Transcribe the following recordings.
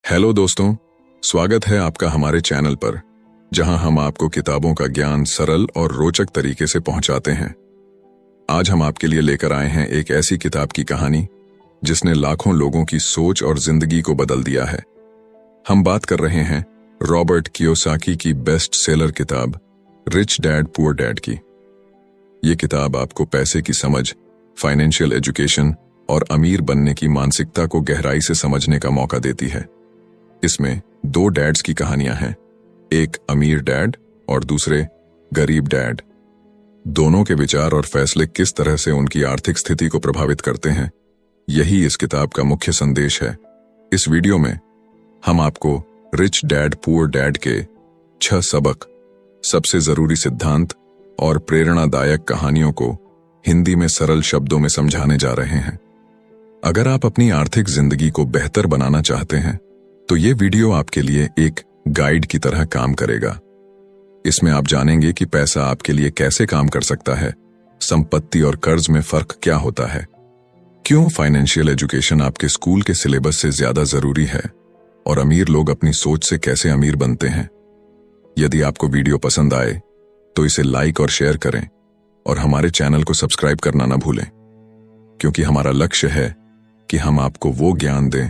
Hello दोस्तों, स्वागत है आपका हमारे चैनल पर, जहां हम आपको किताबों का ज्ञान सरल और रोचक तरीके से पहुंचाते हैं। आज हम आपके लिए लेकर आए हैं एक ऐसी किताब की कहानी जिसने लाखों लोगों की सोच और जिंदगी को बदल दिया है। हम बात कर रहे हैं रॉबर्ट कियोसाकी की बेस्ट सेलर किताब रिच डैड पुअर डैड की। ये किताब आपको पैसे की समझ, फाइनेंशियल एजुकेशन और अमीर बनने की मानसिकता को गहराई से समझने का मौका देती है। इसमें दो डैड्स की कहानियां हैं, एक अमीर डैड और दूसरे गरीब डैड। दोनों के विचार और फैसले किस तरह से उनकी आर्थिक स्थिति को प्रभावित करते हैं, यही इस किताब का मुख्य संदेश है। इस वीडियो में हम आपको रिच डैड पुअर डैड के 6 सबक, सबसे जरूरी सिद्धांत और प्रेरणादायक कहानियों को हिंदी में सरल शब्दों में समझाने जा रहे हैं। अगर आप अपनी आर्थिक जिंदगी को बेहतर बनाना चाहते हैं तो ये वीडियो आपके लिए एक गाइड की तरह काम करेगा। इसमें आप जानेंगे कि पैसा आपके लिए कैसे काम कर सकता है, संपत्ति और कर्ज में फर्क क्या होता है, क्यों फाइनेंशियल एजुकेशन आपके स्कूल के सिलेबस से ज्यादा जरूरी है और अमीर लोग अपनी सोच से कैसे अमीर बनते हैं। यदि आपको वीडियो पसंद आए तो इसे लाइक और शेयर करें और हमारे चैनल को सब्सक्राइब करना ना भूलें, क्योंकि हमारा लक्ष्य है कि हम आपको वो ज्ञान दें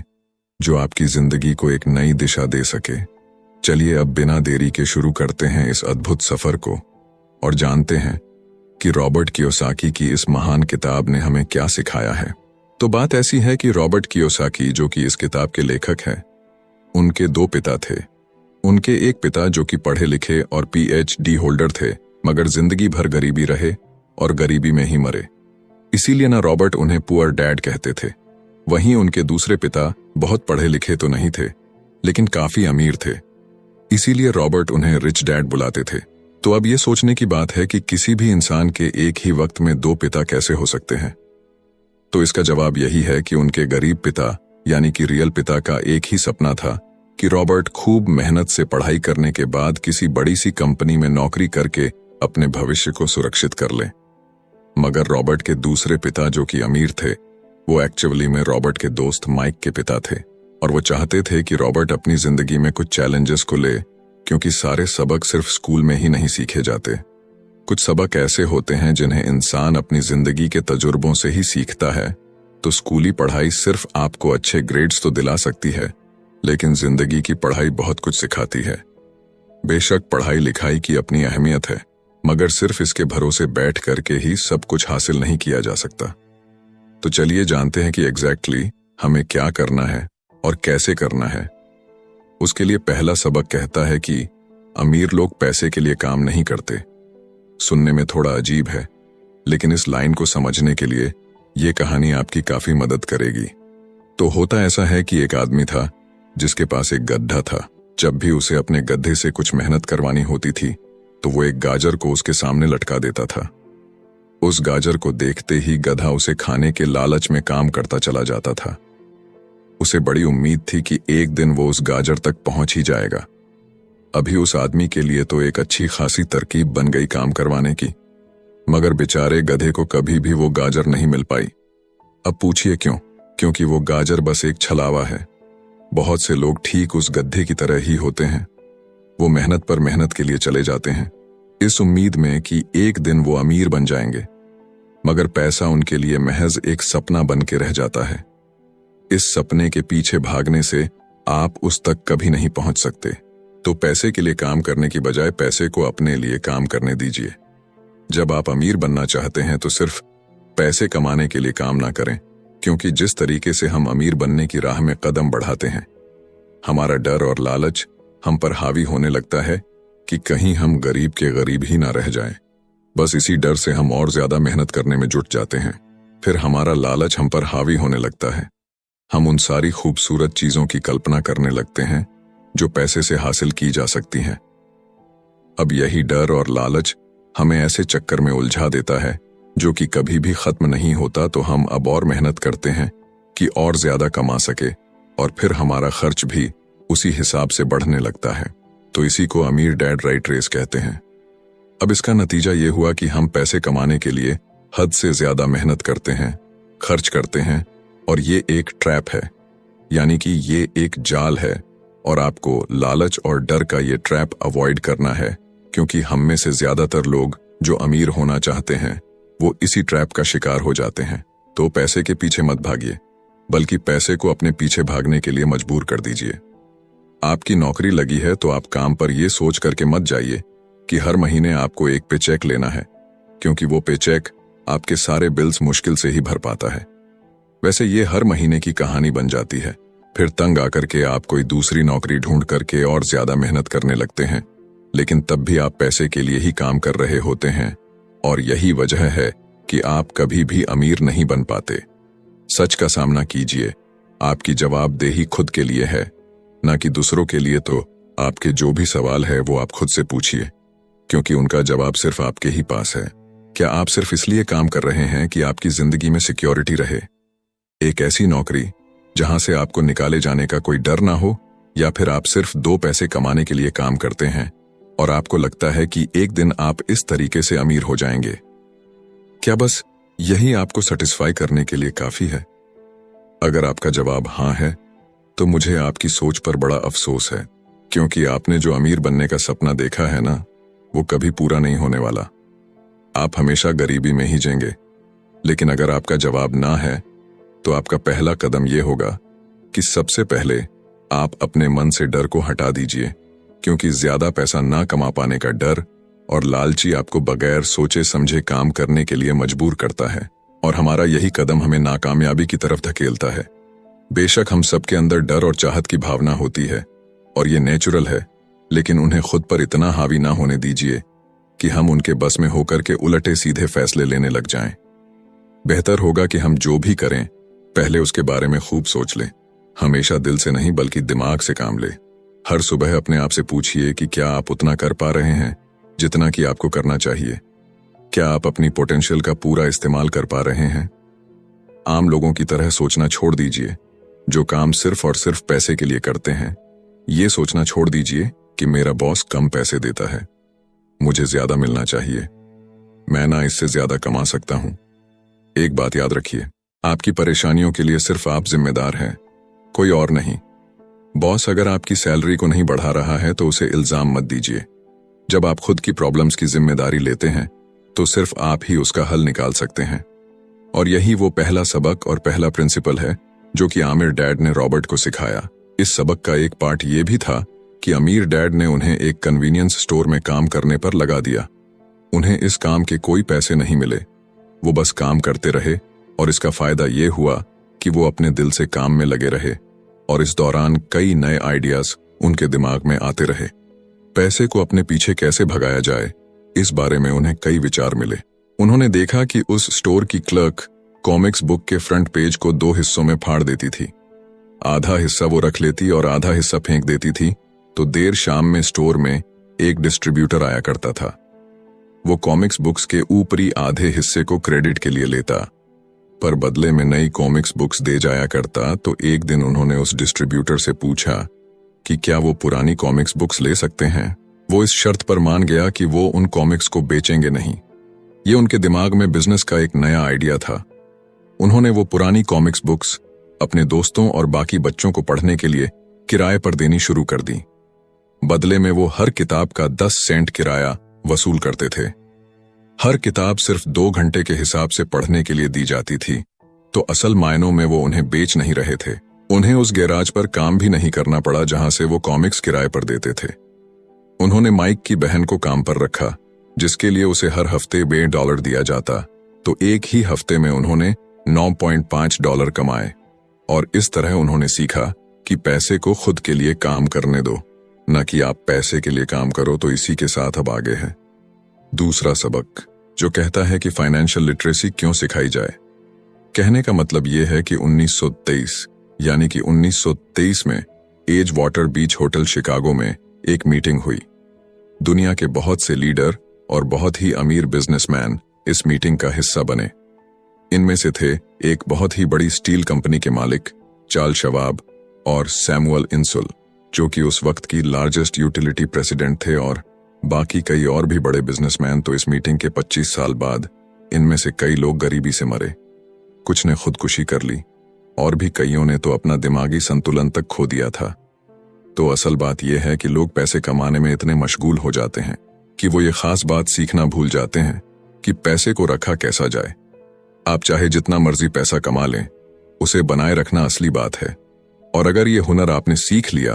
जो आपकी जिंदगी को एक नई दिशा दे सके। चलिए अब बिना देरी के शुरू करते हैं इस अद्भुत सफर को और जानते हैं कि रॉबर्ट कियोसाकी की इस महान किताब ने हमें क्या सिखाया है। तो बात ऐसी है कि रॉबर्ट कियोसाकी, जो कि इस किताब के लेखक हैं, उनके 2 पिता थे। उनके एक पिता जो कि पढ़े लिखे और PhD होल्डर थे, मगर जिंदगी भर गरीबी रहे और गरीबी में ही मरे। इसीलिए ना रॉबर्ट उन्हें पुअर डैड कहते थे। वहीं उनके दूसरे पिता बहुत पढ़े लिखे तो नहीं थे, लेकिन काफी अमीर थे, इसीलिए रॉबर्ट उन्हें रिच डैड बुलाते थे। तो अब ये सोचने की बात है कि किसी भी इंसान के एक ही वक्त में 2 पिता कैसे हो सकते हैं। तो इसका जवाब यही है कि उनके गरीब पिता यानी कि रियल पिता का एक ही सपना था कि रॉबर्ट खूब मेहनत से पढ़ाई करने के बाद किसी बड़ी सी कंपनी में नौकरी करके अपने भविष्य को सुरक्षित कर ले। मगर रॉबर्ट के दूसरे पिता जो कि अमीर थे, वो एक्चुअली में रॉबर्ट के दोस्त माइक के पिता थे और वो चाहते थे कि रॉबर्ट अपनी जिंदगी में कुछ चैलेंजेस को ले, क्योंकि सारे सबक सिर्फ स्कूल में ही नहीं सीखे जाते। कुछ सबक ऐसे होते हैं जिन्हें इंसान अपनी जिंदगी के तजुर्बों से ही सीखता है। तो स्कूली पढ़ाई सिर्फ आपको अच्छे ग्रेड्स तो दिला सकती है, लेकिन जिंदगी की पढ़ाई बहुत कुछ सिखाती है। बेशक पढ़ाई लिखाई की अपनी अहमियत है, मगर सिर्फ इसके भरोसे बैठ करके ही सब कुछ हासिल नहीं किया जा सकता। तो चलिए जानते हैं कि एग्जैक्टली हमें क्या करना है और कैसे करना है। उसके लिए पहला सबक कहता है कि अमीर लोग पैसे के लिए काम नहीं करते। सुनने में थोड़ा अजीब है, लेकिन इस लाइन को समझने के लिए ये कहानी आपकी काफी मदद करेगी। तो होता ऐसा है कि एक आदमी था जिसके पास एक गड्ढा था। जब भी उसे अपने गड्ढे से कुछ मेहनत करवानी होती थी तो वो एक गाजर को उसके सामने लटका देता था। उस गाजर को देखते ही गधा उसे खाने के लालच में काम करता चला जाता था। उसे बड़ी उम्मीद थी कि एक दिन वो उस गाजर तक पहुंच ही जाएगा। अभी उस आदमी के लिए तो एक अच्छी खासी तरकीब बन गई काम करवाने की, मगर बेचारे गधे को कभी भी वो गाजर नहीं मिल पाई। अब पूछिए क्यों? क्योंकि वो गाजर बस एक छलावा है। बहुत से लोग ठीक उस गधे की तरह ही होते हैं। वो मेहनत पर मेहनत के लिए चले जाते हैं, इस उम्मीद में कि एक दिन वो अमीर बन जाएंगे, मगर पैसा उनके लिए महज एक सपना बन के रह जाता है। इस सपने के पीछे भागने से आप उस तक कभी नहीं पहुंच सकते। तो पैसे के लिए काम करने की बजाय पैसे को अपने लिए काम करने दीजिए। जब आप अमीर बनना चाहते हैं तो सिर्फ पैसे कमाने के लिए काम ना करें, क्योंकि जिस तरीके से हम अमीर बनने की राह में कदम बढ़ाते हैं, हमारा डर और लालच हम पर हावी होने लगता है कि कहीं हम गरीब के गरीब ही ना रह जाएं। बस इसी डर से हम और ज्यादा मेहनत करने में जुट जाते हैं। फिर हमारा लालच हम पर हावी होने लगता है। हम उन सारी खूबसूरत चीजों की कल्पना करने लगते हैं जो पैसे से हासिल की जा सकती हैं। अब यही डर और लालच हमें ऐसे चक्कर में उलझा देता है जो कि कभी भी खत्म नहीं होता। तो हम अब और मेहनत करते हैं कि और ज्यादा कमा सके, और फिर हमारा खर्च भी उसी हिसाब से बढ़ने लगता है। तो इसी को अमीर डैड राइट रेस कहते हैं। अब इसका नतीजा ये हुआ कि हम पैसे कमाने के लिए हद से ज्यादा मेहनत करते हैं, खर्च करते हैं, और ये एक ट्रैप है, यानी कि ये एक जाल है और आपको लालच और डर का ये ट्रैप अवॉइड करना है, क्योंकि हम में से ज्यादातर लोग जो अमीर होना चाहते हैं वो इसी ट्रैप का शिकार हो जाते हैं। तो पैसे के पीछे मत भागिए, बल्कि पैसे को अपने पीछे भागने के लिए मजबूर कर दीजिए। आपकी नौकरी लगी है तो आप काम पर यह सोच करके मत जाइए कि हर महीने आपको एक पे चेक लेना है, क्योंकि वो पे चेक आपके सारे बिल्स मुश्किल से ही भर पाता है। वैसे ये हर महीने की कहानी बन जाती है। फिर तंग आकर के आप कोई दूसरी नौकरी ढूंढ करके और ज्यादा मेहनत करने लगते हैं, लेकिन तब भी आप पैसे के लिए ही काम कर रहे होते हैं, और यही वजह है कि आप कभी भी अमीर नहीं बन पाते। सच का सामना कीजिए। आपकी जवाबदेही खुद के लिए है, ना कि दूसरों के लिए। तो आपके जो भी सवाल है वो आप खुद से पूछिए, क्योंकि उनका जवाब सिर्फ आपके ही पास है। क्या आप सिर्फ इसलिए काम कर रहे हैं कि आपकी जिंदगी में सिक्योरिटी रहे? एक ऐसी नौकरी जहां से आपको निकाले जाने का कोई डर ना हो, या फिर आप सिर्फ 2 पैसे कमाने के लिए काम करते हैं और आपको लगता है कि एक दिन आप इस तरीके से अमीर हो जाएंगे? क्या बस यही आपको सेटिस्फाई करने के लिए काफी है? अगर आपका जवाब हां है, तो मुझे आपकी सोच पर बड़ा अफसोस है, क्योंकि आपने जो अमीर बनने का सपना देखा है ना, वो कभी पूरा नहीं होने वाला। आप हमेशा गरीबी में ही जिएंगे। लेकिन अगर आपका जवाब ना है, तो आपका पहला कदम यह होगा कि सबसे पहले आप अपने मन से डर को हटा दीजिए, क्योंकि ज्यादा पैसा ना कमा पाने का डर और लालची आपको बगैर सोचे समझे काम करने के लिए मजबूर करता है, और हमारा यही कदम हमें नाकामयाबी की तरफ धकेलता है। बेशक हम सबके अंदर डर और चाहत की भावना होती है, और ये नेचुरल है, लेकिन उन्हें खुद पर इतना हावी ना होने दीजिए कि हम उनके बस में होकर के उलटे सीधे फैसले लेने लग जाएं। बेहतर होगा कि हम जो भी करें, पहले उसके बारे में खूब सोच लें। हमेशा दिल से नहीं, बल्कि दिमाग से काम ले। हर सुबह अपने आप से पूछिए कि क्या आप उतना कर पा रहे हैं जितना कि आपको करना चाहिए? क्या आप अपनी पोटेंशियल का पूरा इस्तेमाल कर पा रहे हैं? आम लोगों की तरह सोचना छोड़ दीजिए, जो काम सिर्फ और सिर्फ पैसे के लिए करते हैं। ये सोचना छोड़ दीजिए कि मेरा बॉस कम पैसे देता है, मुझे ज्यादा मिलना चाहिए, मैं ना इससे ज्यादा कमा सकता हूं। एक बात याद रखिए, आपकी परेशानियों के लिए सिर्फ आप जिम्मेदार हैं, कोई और नहीं। बॉस अगर आपकी सैलरी को नहीं बढ़ा रहा है तो उसे इल्जाम मत दीजिए। जब आप खुद की प्रॉब्लम्स की जिम्मेदारी लेते हैं, तो सिर्फ आप ही उसका हल निकाल सकते हैं। और यही वो पहला सबक और पहला प्रिंसिपल है जो कि आमिर डैड ने रॉबर्ट को सिखाया। इस सबक का एक पार्ट ये भी था कि अमीर डैड ने उन्हें एक कन्वीनियंस स्टोर में काम करने पर लगा दिया। उन्हें इस काम के कोई पैसे नहीं मिले, वो बस काम करते रहे, और इसका फायदा ये हुआ कि वो अपने दिल से काम में लगे रहे, और इस दौरान कई नए आइडियाज उनके दिमाग में आते रहे। पैसे को अपने पीछे कैसे भगाया जाए, इस बारे में उन्हें कई विचार मिले। उन्होंने देखा कि उस स्टोर की क्लर्क कॉमिक्स बुक के फ्रंट पेज को 2 हिस्सों में फाड़ देती थी। आधा हिस्सा वो रख लेती और आधा हिस्सा फेंक देती थी, तो देर शाम में स्टोर में एक डिस्ट्रीब्यूटर आया करता था। वो कॉमिक्स बुक्स के ऊपरी आधे हिस्से को क्रेडिट के लिए लेता, पर बदले में नई कॉमिक्स बुक्स दे जाया करता। तो एक दिन उन्होंने उस डिस्ट्रीब्यूटर से पूछा कि क्या वो पुरानी कॉमिक्स बुक्स ले सकते हैं। वो इस शर्त पर मान गया कि वो उन कॉमिक्स को बेचेंगे नहीं। ये उनके दिमाग में बिजनेस का एक नया आइडिया था। उन्होंने वो पुरानी कॉमिक्स बुक्स अपने दोस्तों और बाकी बच्चों को पढ़ने के लिए किराए पर देनी शुरू कर दी। बदले में वो हर किताब का 10 सेंट किराया वसूल करते थे। हर किताब सिर्फ 2 घंटे के हिसाब से पढ़ने के लिए दी जाती थी, तो असल मायनों में वो उन्हें बेच नहीं रहे थे। उन्हें उस गैराज पर काम भी नहीं करना पड़ा जहां से वो कॉमिक्स किराए पर देते थे। उन्होंने माइक की बहन को काम पर रखा, जिसके लिए उसे हर हफ्ते $2 दिया जाता, तो एक ही हफ्ते में उन्होंने $9.5 कमाए। और इस तरह उन्होंने सीखा कि पैसे को खुद के लिए काम करने दो, न कि आप पैसे के लिए काम करो। तो इसी के साथ अब आगे है दूसरा सबक, जो कहता है कि फाइनेंशियल लिटरेसी क्यों सिखाई जाए। कहने का मतलब यह है कि 1923 यानी कि 1923 में एज वाटर बीच होटल शिकागो में एक मीटिंग हुई। दुनिया के बहुत से लीडर और बहुत ही अमीर बिजनेसमैन इस मीटिंग का हिस्सा बने। इनमें से थे एक बहुत ही बड़ी स्टील कंपनी के मालिक चार्ल्स शवाब और सैमुअल इंसुल, जो कि उस वक्त की लार्जेस्ट यूटिलिटी प्रेसिडेंट थे, और बाकी कई और भी बड़े बिजनेसमैन। तो इस मीटिंग के 25 साल बाद इनमें से कई लोग गरीबी से मरे, कुछ ने खुदकुशी कर ली, और भी कईयों ने तो अपना दिमागी संतुलन तक खो दिया था। तो असल बात यह है कि लोग पैसे कमाने में इतने मशगूल हो जाते हैं कि वो ये खास बात सीखना भूल जाते हैं कि पैसे को रखा कैसा जाए। आप चाहे जितना मर्जी पैसा कमा लें, उसे बनाए रखना असली बात है। और अगर ये हुनर आपने सीख लिया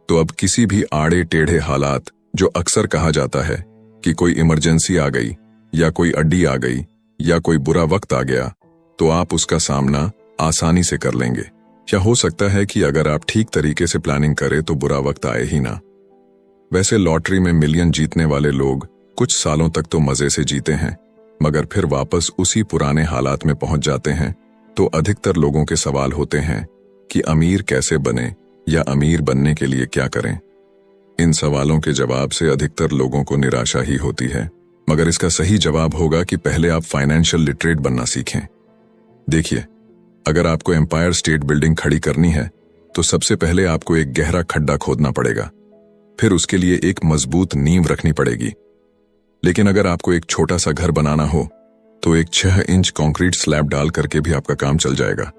तो अब किसी भी आड़े टेढ़े हालात, जो अक्सर कहा जाता है कि कोई इमरजेंसी आ गई या कोई अड्डी आ गई या कोई बुरा वक्त आ गया, तो आप उसका सामना आसानी से कर लेंगे। या हो सकता है कि अगर आप ठीक तरीके से प्लानिंग करें तो बुरा वक्त आए ही ना। वैसे लॉटरी में मिलियन जीतने वाले लोग कुछ सालों तक तो मजे से जीते हैं, मगर फिर वापस उसी पुराने हालात में पहुंच जाते हैं। तो अधिकतर लोगों के सवाल होते हैं कि अमीर कैसे बने या अमीर बनने के लिए क्या करें। इन सवालों के जवाब से अधिकतर लोगों को निराशा ही होती है, मगर इसका सही जवाब होगा कि पहले आप फाइनेंशियल लिटरेट बनना सीखें। देखिए, अगर आपको एम्पायर स्टेट बिल्डिंग खड़ी करनी है तो सबसे पहले आपको एक गहरा खड्डा खोदना पड़ेगा, फिर उसके लिए एक मजबूत नींव रखनी पड़ेगी। लेकिन अगर आपको एक छोटा सा घर बनाना हो तो एक 6 इंच कंक्रीट स्लैब डाल करके भी आपका काम चल जाएगा।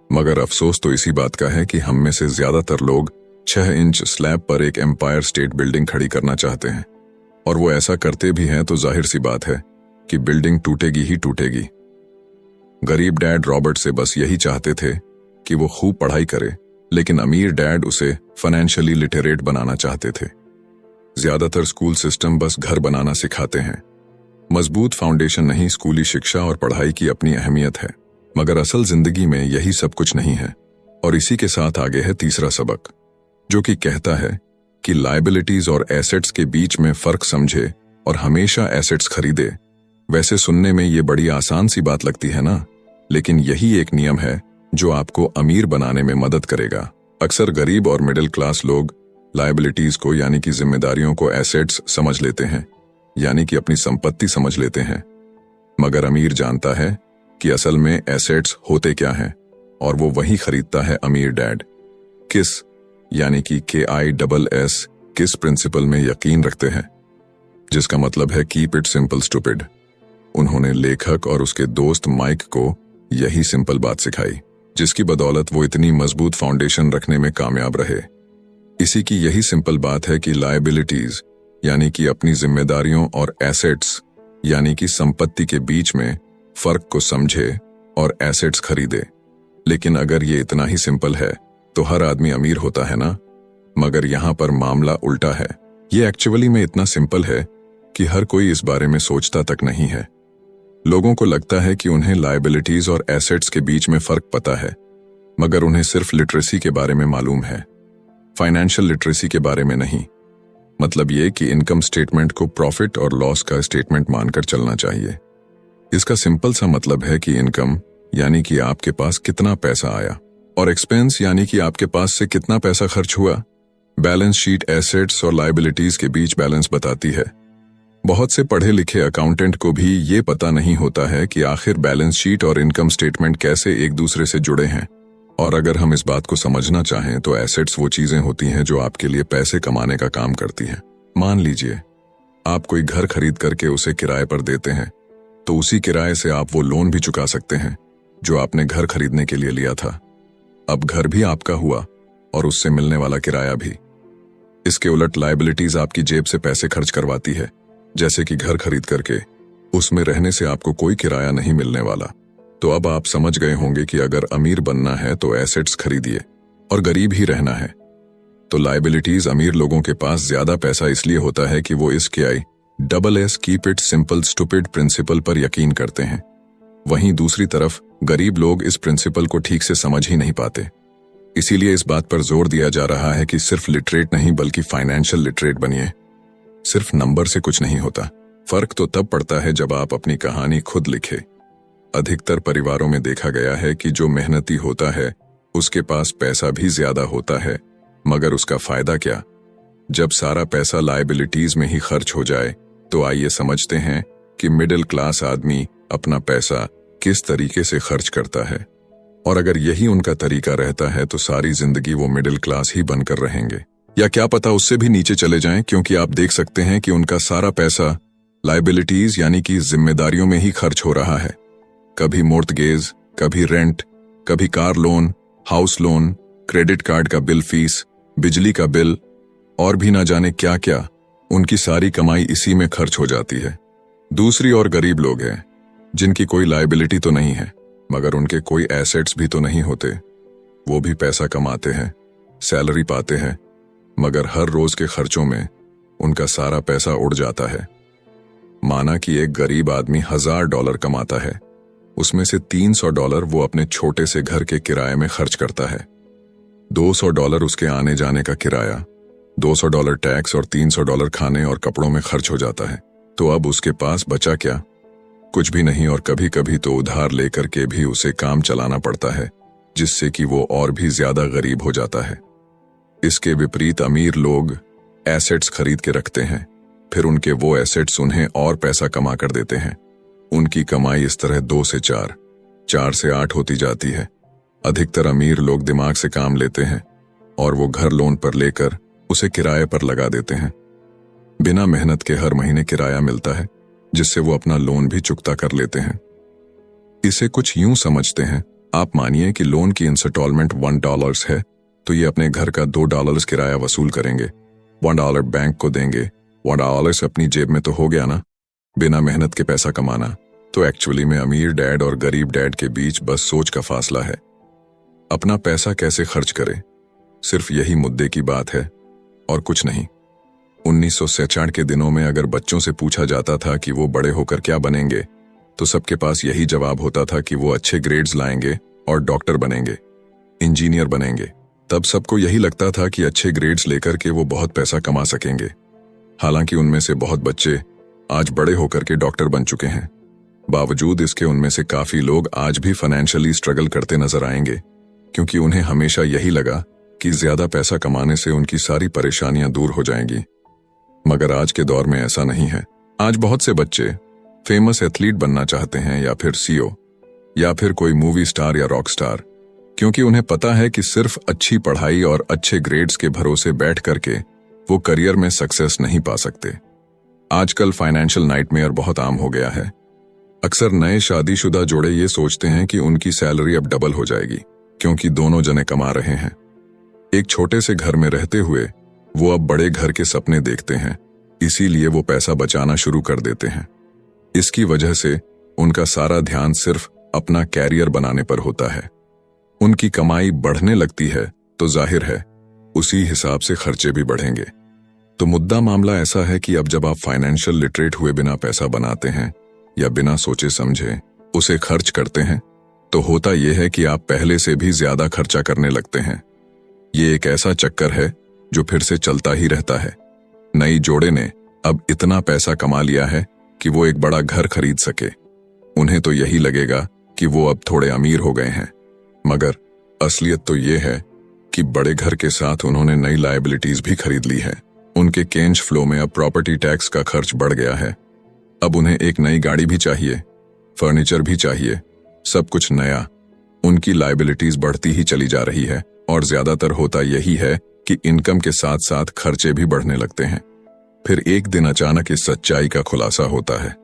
मगर अफसोस तो इसी बात का है कि हम में से ज्यादातर लोग 6 इंच स्लैब पर एक एम्पायर स्टेट बिल्डिंग खड़ी करना चाहते हैं, और वो ऐसा करते भी हैं तो जाहिर सी बात है कि बिल्डिंग टूटेगी ही टूटेगी। गरीब डैड रॉबर्ट से बस यही चाहते थे कि वो खूब पढ़ाई करे, लेकिन अमीर डैड उसे फाइनेंशियली लिटरेट बनाना चाहते थे। ज्यादातर स्कूल सिस्टम बस घर बनाना सिखाते हैं, मजबूत फाउंडेशन नहीं। स्कूली शिक्षा और पढ़ाई की अपनी अहमियत है, मगर असल जिंदगी में यही सब कुछ नहीं है। और इसी के साथ आगे है तीसरा सबक, जो कि कहता है कि लायबिलिटीज और एसेट्स के बीच में फर्क समझे और हमेशा एसेट्स खरीदे। वैसे सुनने में ये बड़ी आसान सी बात लगती है ना, लेकिन यही एक नियम है जो आपको अमीर बनाने में मदद करेगा। अक्सर गरीब और मिडिल क्लास लोग लायबिलिटीज को यानी कि जिम्मेदारियों को एसेट्स समझ लेते हैं, यानी कि अपनी संपत्ति समझ लेते हैं। मगर अमीर जानता है कि असल में एसेट्स होते क्या हैं, और वो वही खरीदता है अमीर डैड। किस यानी कि KISS किस प्रिंसिपल में यकीन रखते हैं, जिसका मतलब है कीप इट सिंपल स्टूपिड। उन्होंने लेखक और उसके दोस्त माइक को यही सिंपल बात सिखाई, जिसकी बदौलत वो इतनी मजबूत फाउंडेशन रखने में कामयाब रहे। इसी की यही सिंपल बात है कि लायबिलिटीज यानी कि अपनी जिम्मेदारियों और एसेट्स यानी कि संपत्ति के बीच में फर्क को समझे और एसेट्स खरीदे। लेकिन अगर ये इतना ही सिंपल है तो हर आदमी अमीर होता है ना। मगर यहाँ पर मामला उल्टा है। ये एक्चुअली में इतना सिंपल है कि हर कोई इस बारे में सोचता तक नहीं है। लोगों को लगता है कि उन्हें लायबिलिटीज और एसेट्स के बीच में फर्क पता है, मगर उन्हें सिर्फ लिटरेसी के बारे में मालूम है, फाइनेंशियल लिटरेसी के बारे में नहीं। मतलब ये कि इनकम स्टेटमेंट को प्रॉफिट और लॉस का स्टेटमेंट मानकर चलना चाहिए। इसका सिंपल सा मतलब है कि इनकम यानी कि आपके पास कितना पैसा आया, और एक्सपेंस यानी कि आपके पास से कितना पैसा खर्च हुआ। बैलेंस शीट एसेट्स और लायबिलिटीज के बीच बैलेंस बताती है। बहुत से पढ़े लिखे अकाउंटेंट को भी ये पता नहीं होता है कि आखिर बैलेंस शीट और इनकम स्टेटमेंट कैसे एक दूसरे से जुड़े हैं। और अगर हम इस बात को समझना चाहें तो एसेट्स वो चीजें होती हैं जो आपके लिए पैसे कमाने का काम करती हैं। मान लीजिए आप कोई घर खरीद करके उसे किराए पर देते हैं, तो उसी किराए से आप वो लोन भी चुका सकते हैं जो आपने घर खरीदने के लिए लिया था। अब घर भी आपका हुआ और उससे मिलने वाला किराया भी। इसके उलट लायबिलिटीज आपकी जेब से पैसे खर्च करवाती है, जैसे कि घर खरीद करके उसमें रहने से आपको कोई किराया नहीं मिलने वाला। तो अब आप समझ गए होंगे कि अगर अमीर बनना है तो एसेट्स खरीदिए, और गरीब ही रहना है तो लायबिलिटीज। अमीर लोगों के पास ज्यादा पैसा इसलिए होता है कि वो इस KISS keep it simple stupid principle पर यकीन करते हैं। वहीं दूसरी तरफ गरीब लोग इस प्रिंसिपल को ठीक से समझ ही नहीं पाते। इसीलिए इस बात पर जोर दिया जा रहा है कि सिर्फ लिटरेट नहीं बल्कि फाइनेंशियल लिटरेट बनिए। सिर्फ नंबर से कुछ नहीं होता। फर्क तो तब पड़ता है जब आप अपनी कहानी खुद लिखे। अधिकतर परिवारों में देखा गया है कि जो मेहनती होता है उसके पास पैसा भी ज्यादा होता है, मगर उसका फायदा क्या? जब सारा पैसा लायबिलिटीज में ही खर्च हो जाए तो आइए समझते हैं कि मिडिल क्लास आदमी अपना पैसा किस तरीके से खर्च करता है। और अगर यही उनका तरीका रहता है तो सारी जिंदगी वो मिडिल क्लास ही बनकर रहेंगे, या क्या पता उससे भी नीचे चले जाएं, क्योंकि आप देख सकते हैं कि उनका सारा पैसा लायबिलिटीज यानी कि जिम्मेदारियों में ही खर्च हो रहा है। कभी मोर्टगेज, कभी रेंट, कभी car loan, house loan, credit card का बिल फीस, बिजली का बिल और भी ना जाने क्या क्या, उनकी सारी कमाई इसी में खर्च हो जाती है। दूसरी ओर गरीब लोग हैं जिनकी कोई लायबिलिटी तो नहीं है, मगर उनके कोई एसेट्स भी तो नहीं होते। वो भी पैसा कमाते हैं, सैलरी पाते हैं, मगर हर रोज के खर्चों में उनका सारा पैसा उड़ जाता है। माना कि एक गरीब आदमी $1000 कमाता है, उसमें से $300 वो अपने छोटे से घर के किराए में खर्च करता है, $200 उसके आने जाने का किराया, $200 टैक्स और $300 खाने और कपड़ों में खर्च हो जाता है। तो अब उसके पास बचा क्या? कुछ भी नहीं, और कभी कभी तो उधार लेकर के भी उसे काम चलाना पड़ता है, जिससे कि वो और भी ज्यादा गरीब हो जाता है। इसके विपरीत अमीर लोग एसेट्स खरीद के रखते हैं, फिर उनके वो एसेट्स उन्हें और पैसा कमा कर देते हैं। उनकी कमाई इस तरह 2 से 4, 4 से 8 होती जाती है। अधिकतर अमीर लोग दिमाग से काम लेते हैं और वो घर लोन पर लेकर उसे किराए पर लगा देते हैं। बिना मेहनत के हर महीने किराया मिलता है, जिससे वो अपना लोन भी चुकता कर लेते हैं। इसे कुछ यूं समझते हैं, आप मानिए कि लोन की इंस्टॉलमेंट $1 है, तो ये अपने घर का $2 किराया वसूल करेंगे, $1 बैंक को देंगे, $1 अपनी जेब में तो हो गया ना। बिना मेहनत के पैसा कमाना तो एक्चुअली में अमीर डैड और गरीब डैड के बीच बस सोच का फासला है। अपना पैसा कैसे खर्च करें, सिर्फ यही मुद्दे की बात है और कुछ नहीं। 1966 के दिनों में अगर बच्चों से पूछा जाता था कि वो बड़े होकर क्या बनेंगे, तो सबके पास यही जवाब होता था कि वो अच्छे ग्रेड्स लाएंगे और डॉक्टर बनेंगे, इंजीनियर बनेंगे। तब सबको यही लगता था कि अच्छे ग्रेड्स लेकर के वो बहुत पैसा कमा सकेंगे। हालांकि उनमें से बहुत बच्चे आज बड़े होकर के डॉक्टर बन चुके हैं। बावजूद इसके उनमें से काफी लोग आज भी फाइनेंशियली स्ट्रगल करते नजर आएंगे, क्योंकि उन्हें हमेशा यही लगा कि ज्यादा पैसा कमाने से उनकी सारी परेशानियां दूर हो जाएंगी। मगर आज के दौर में ऐसा नहीं है। आज बहुत से बच्चे फेमस एथलीट बनना चाहते हैं, या फिर सीईओ, या फिर कोई मूवी स्टार या रॉक स्टार, क्योंकि उन्हें पता है कि सिर्फ अच्छी पढ़ाई और अच्छे ग्रेड्स के भरोसे बैठ करके वो करियर में सक्सेस नहीं पा सकते। आजकल फाइनेंशियल नाइटमेयर बहुत आम हो गया है। अक्सर नए शादीशुदा जोड़े ये सोचते हैं कि उनकी सैलरी अब डबल हो जाएगी, क्योंकि दोनों जने कमा रहे हैं। एक छोटे से घर में रहते हुए वो अब बड़े घर के सपने देखते हैं, इसीलिए वो पैसा बचाना शुरू कर देते हैं। इसकी वजह से उनका सारा ध्यान सिर्फ अपना कैरियर बनाने पर होता है। उनकी कमाई बढ़ने लगती है तो जाहिर है उसी हिसाब से खर्चे भी बढ़ेंगे। तो मुद्दा मामला ऐसा है कि अब जब आप फाइनेंशियल लिटरेट हुए बिना पैसा बनाते हैं या बिना सोचे समझे उसे खर्च करते हैं, तो होता यह है कि आप पहले से भी ज्यादा खर्चा करने लगते हैं। ये एक ऐसा चक्कर है जो फिर से चलता ही रहता है। नई जोड़े ने अब इतना पैसा कमा लिया है कि वो एक बड़ा घर खरीद सके। उन्हें तो यही लगेगा कि वो अब थोड़े अमीर हो गए हैं, मगर असलियत तो ये है कि बड़े घर के साथ उन्होंने नई लायबिलिटीज भी खरीद ली है। उनके कैश फ्लो में अब प्रॉपर्टी टैक्स का खर्च बढ़ गया है। अब उन्हें एक नई गाड़ी भी चाहिए, फर्नीचर भी चाहिए, सब कुछ नया। उनकी लायबिलिटीज बढ़ती ही चली जा रही है, और ज्यादातर होता यही है कि इनकम के साथ साथ खर्चे भी बढ़ने लगते हैं। फिर एक दिन अचानक इस सच्चाई का खुलासा होता है,